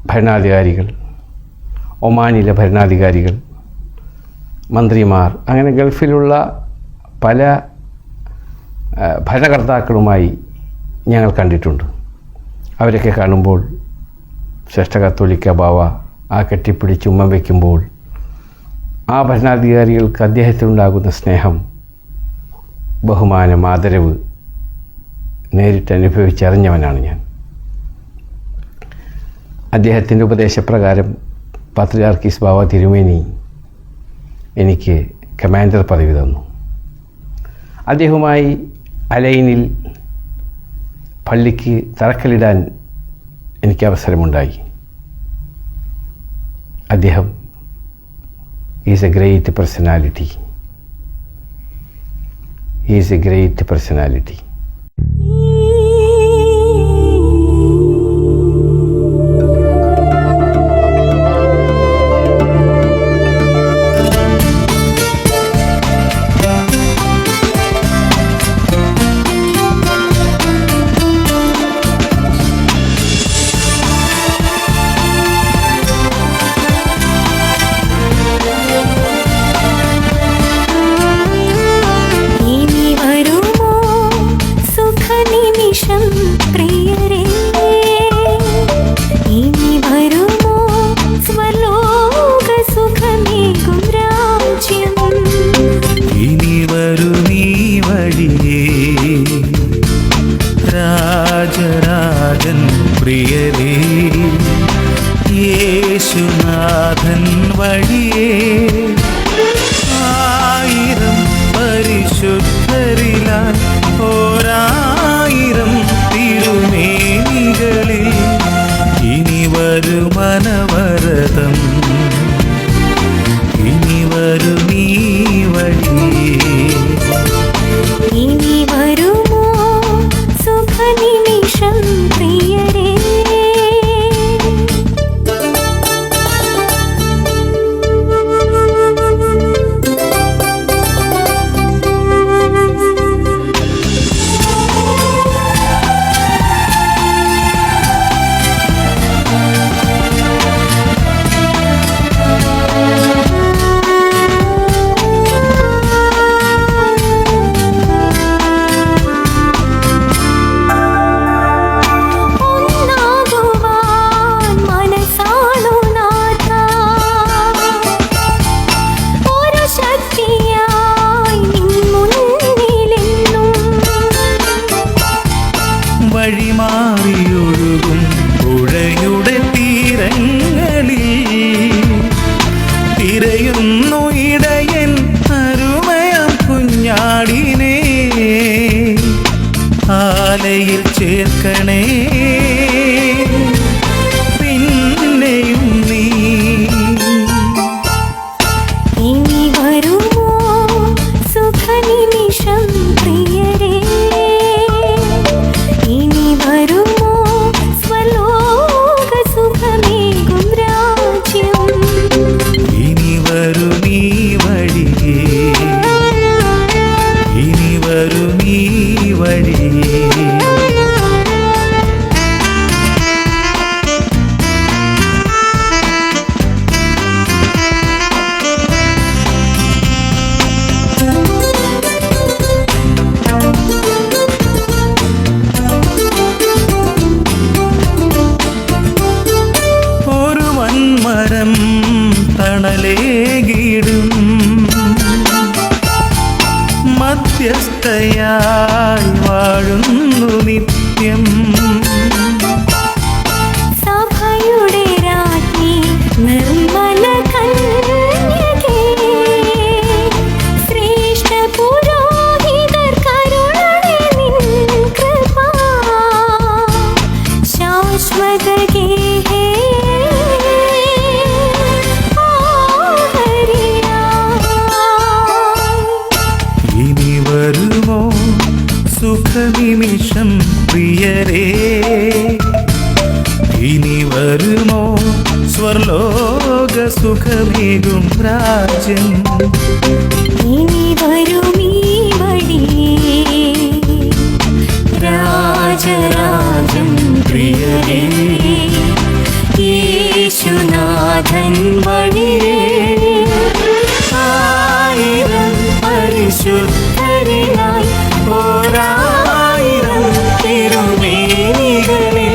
ഭരണാധികാരികൾ, ഒമാനിലെ ഭരണാധികാരികൾ, മന്ത്രിമാർ, അങ്ങനെ ഗൾഫിലുള്ള പല ഭരണകർത്താക്കളുമായി ഞങ്ങൾ കണ്ടിട്ടുണ്ട്. അവരൊക്കെ കാണുമ്പോൾ ശ്രേഷ്ഠ കത്തോലിക്ക ബാവ ആ കെട്ടിപ്പിടിച്ച് ഉമ്മ വയ്ക്കുമ്പോൾ ആ ഭരണാധികാരികൾക്ക് അദ്ദേഹത്തിനുണ്ടാകുന്ന സ്നേഹം, ബഹുമാനം, ആദരവ് നേരിട്ട് അനുഭവിച്ചറിഞ്ഞവനാണ് ഞാൻ. അദ്ദേഹത്തിൻ്റെ ഉപദേശപ്രകാരം പാത്രിയാർക്കീസ് ബാവ തിരുമേനി എനിക്ക് കമാൻഡർ പദവി തന്നു. അദ്ദേഹവുമായി അലൈനിൽ പള്ളിക്ക് തറക്കല്ലിടാൻ എനിക്ക് അവസരമുണ്ടായി. അദ്ദേഹം is a great personality. Is a great personality. Rajarajan പ്രിയരേ, യേശുനാഥൻ വഴിയേ, ആയിരം പരിശുദ്ധരിലാൽ ഓരായിരം തിരുമേനികളിൽ ഇനി വരുമനവരതം, ഇനി വരുമീ വഴിയേ. ഇനി വരുമോ സുഖനിമിഷം പ്രിയരേ? കരം തണലേകിടും മധ്യസ്ഥയായി വാഴുന്നു നിത്യം സഭയുടെ രാജ്ഞി നിർമ്മല കന്യകേ ശ്രേഷ്ഠ പുരോഹിതർ കരുണണേ നിൻ കൃപ ശാശ്വത ഗേഹേ ഇനി വരുമോ സുഖനിമിഷം പ്രിയരേ ഇനി വരുമോ സ്വർലോക സുഖമേകും രാജ്യം ഇനി വരുമീ വഴിയേ രാജരാജൻ പ്രിയരേ യേശുനാഥൻ വഴിയേ ആയിരം പരിശുദ്ധരിലായി ഓരായിരം തിരുമേനികളെ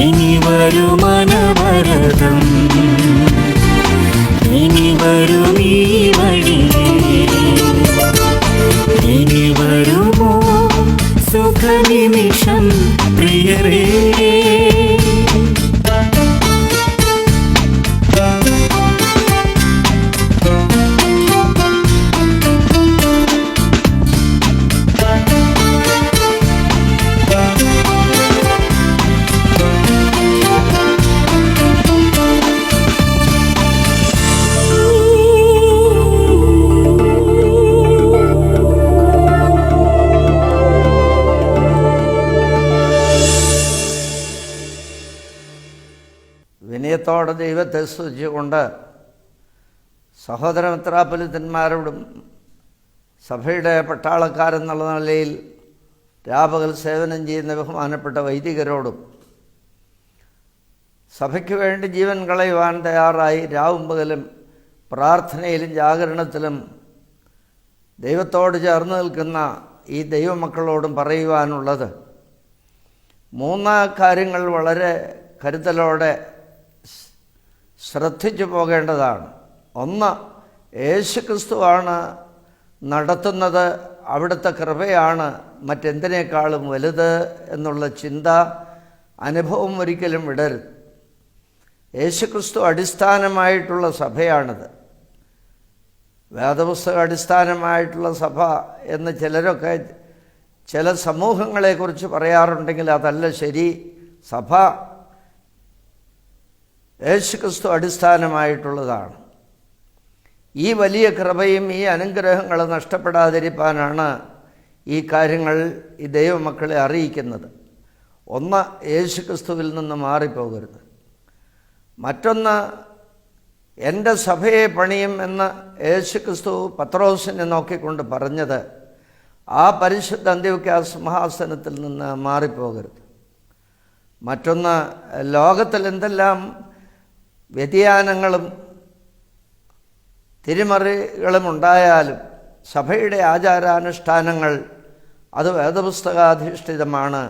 ഇനി വരുമനവരതം ഇനി വരുമീ വഴിയേ ഇനി വരുമോ സുഖനിമിഷം പ്രിയരേ വിനയത്തോടെ ദൈവത്തെ സ്തുതിച്ചുകൊണ്ട് സഹോദര മെത്രാപ്പൊലീത്തന്മാരോടും സഭയുടെ പട്ടാളക്കാരെന്നുള്ള നിലയിൽ രാപകൽ സേവനം ചെയ്യുന്ന ബഹുമാനപ്പെട്ട വൈദികരോടും സഭയ്ക്ക് വേണ്ടി ജീവൻ കളയുവാൻ തയ്യാറായി രാവും പകലും പ്രാർത്ഥനയിലും ജാഗരണത്തിലും ദൈവത്തോട് ചേർന്ന് നിൽക്കുന്ന ഈ ദൈവമക്കളോടും പറയുവാനുള്ളത് 3 കാര്യങ്ങൾ വളരെ കരുതലോടെ ശ്രദ്ധിച്ചു പോകേണ്ടതാണ്. 1, യേശുക്രിസ്തുവാണ് നടത്തുന്നത്, അവിടുത്തെ കൃപയാണ് മറ്റെന്തിനേക്കാളും വലുത് എന്നുള്ള ചിന്ത, അനുഭവം ഒരിക്കലും വിടരുത്. യേശുക്രിസ്തു അടിസ്ഥാനമായിട്ടുള്ള സഭയാണിത്. വേദപുസ്തക അടിസ്ഥാനമായിട്ടുള്ള സഭ എന്ന് ചിലരൊക്കെ ചില സമൂഹങ്ങളെക്കുറിച്ച് പറയാറുണ്ടെങ്കിൽ അതല്ല ശരി. സഭ യേശുക്രിസ്തു അടിസ്ഥാനമായിട്ടുള്ളതാണ്. ഈ വലിയ കൃപയും ഈ അനുഗ്രഹങ്ങൾ നഷ്ടപ്പെടാതിരിക്കാനാണ് ഈ കാര്യങ്ങൾ ഈ ദൈവമക്കളെ അറിയിക്കുന്നത്. 1, യേശുക്രിസ്തുവിൽ നിന്ന് മാറിപ്പോകരുത്. മറ്റൊന്ന്, എൻ്റെ സഭയെ പണിയും എന്ന് യേശുക്രിസ്തു പത്രോസിനെ നോക്കിക്കൊണ്ട് പറഞ്ഞത് ആ പരിശുദ്ധ അന്ത്യോക്യ സിംഹാസനത്തിൽ നിന്ന് മാറിപ്പോകരുത്. മറ്റൊന്ന്, ലോകത്തിൽ എന്തെല്ലാം വ്യതിയാനങ്ങളും തിരിമറികളും ഉണ്ടായാലും സഭയുടെ ആചാരാനുഷ്ഠാനങ്ങൾ അത് വേദപുസ്തകാധിഷ്ഠിതമാണ്.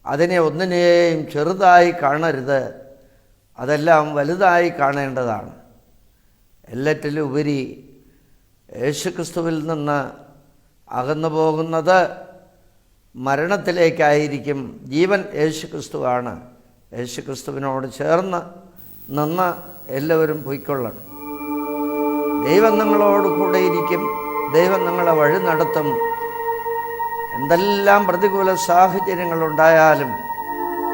അതിനെ ഒന്നിനെയും ചെറുതായി കാണരുത്, അതെല്ലാം വലുതായി കാണേണ്ടതാണ്. എല്ലാറ്റിലും ഉപരി യേശുക്രിസ്തുവിൽ നിന്ന് അകന്നു പോകുന്നത് മരണത്തിലേക്കായിരിക്കും. ജീവൻ യേശുക്രിസ്തുവാണ്. യേശുക്രിസ്തുവിനോട് ചേർന്ന് നിന്ന് എല്ലാവരും പൊയ്ക്കൊള്ളണം. ദൈവം നിങ്ങളോട് കൂടെ ഇരിക്കും, ദൈവം നിങ്ങളെ വഴി നടത്തും. എന്തെല്ലാം പ്രതികൂല സാഹചര്യങ്ങളുണ്ടായാലും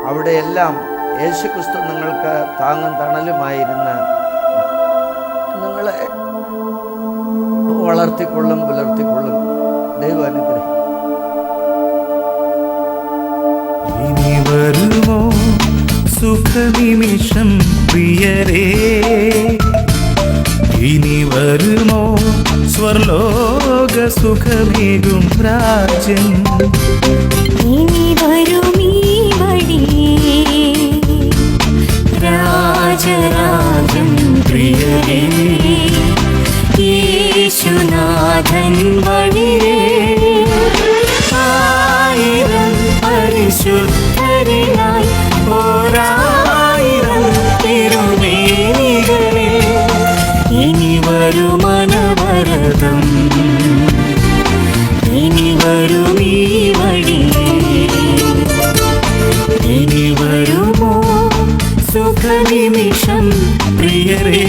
അവിടെയെല്ലാം യേശുക്രിസ്തു നിങ്ങൾക്ക് താങ്ങും തണലുമായിരുന്ന് നിങ്ങളെ വളർത്തിക്കൊള്ളും, പുലർത്തിക്കൊള്ളും. ദൈവം അനുഗ്രഹിക്കും. ഇനി വരുമോ സുഖനിമിഷം പ്രിയരേ, ഇനി വരുമോ സ്വർലോക സുഖമേകും രാജ്യം. ഇനി വരുമീ വഴിയേ രാജരാജൻ പ്രിയരേ യേശുനാഥൻ വഴിയേ ആയിരം പരിശുദ്ധരിലായി ഓരായിരം തിരുമേനി വരുമനവരതം ഇനി വരും ഈ വഴിയേ ഇനി വരുമോ സുഖനിമിഷം പ്രിയരേ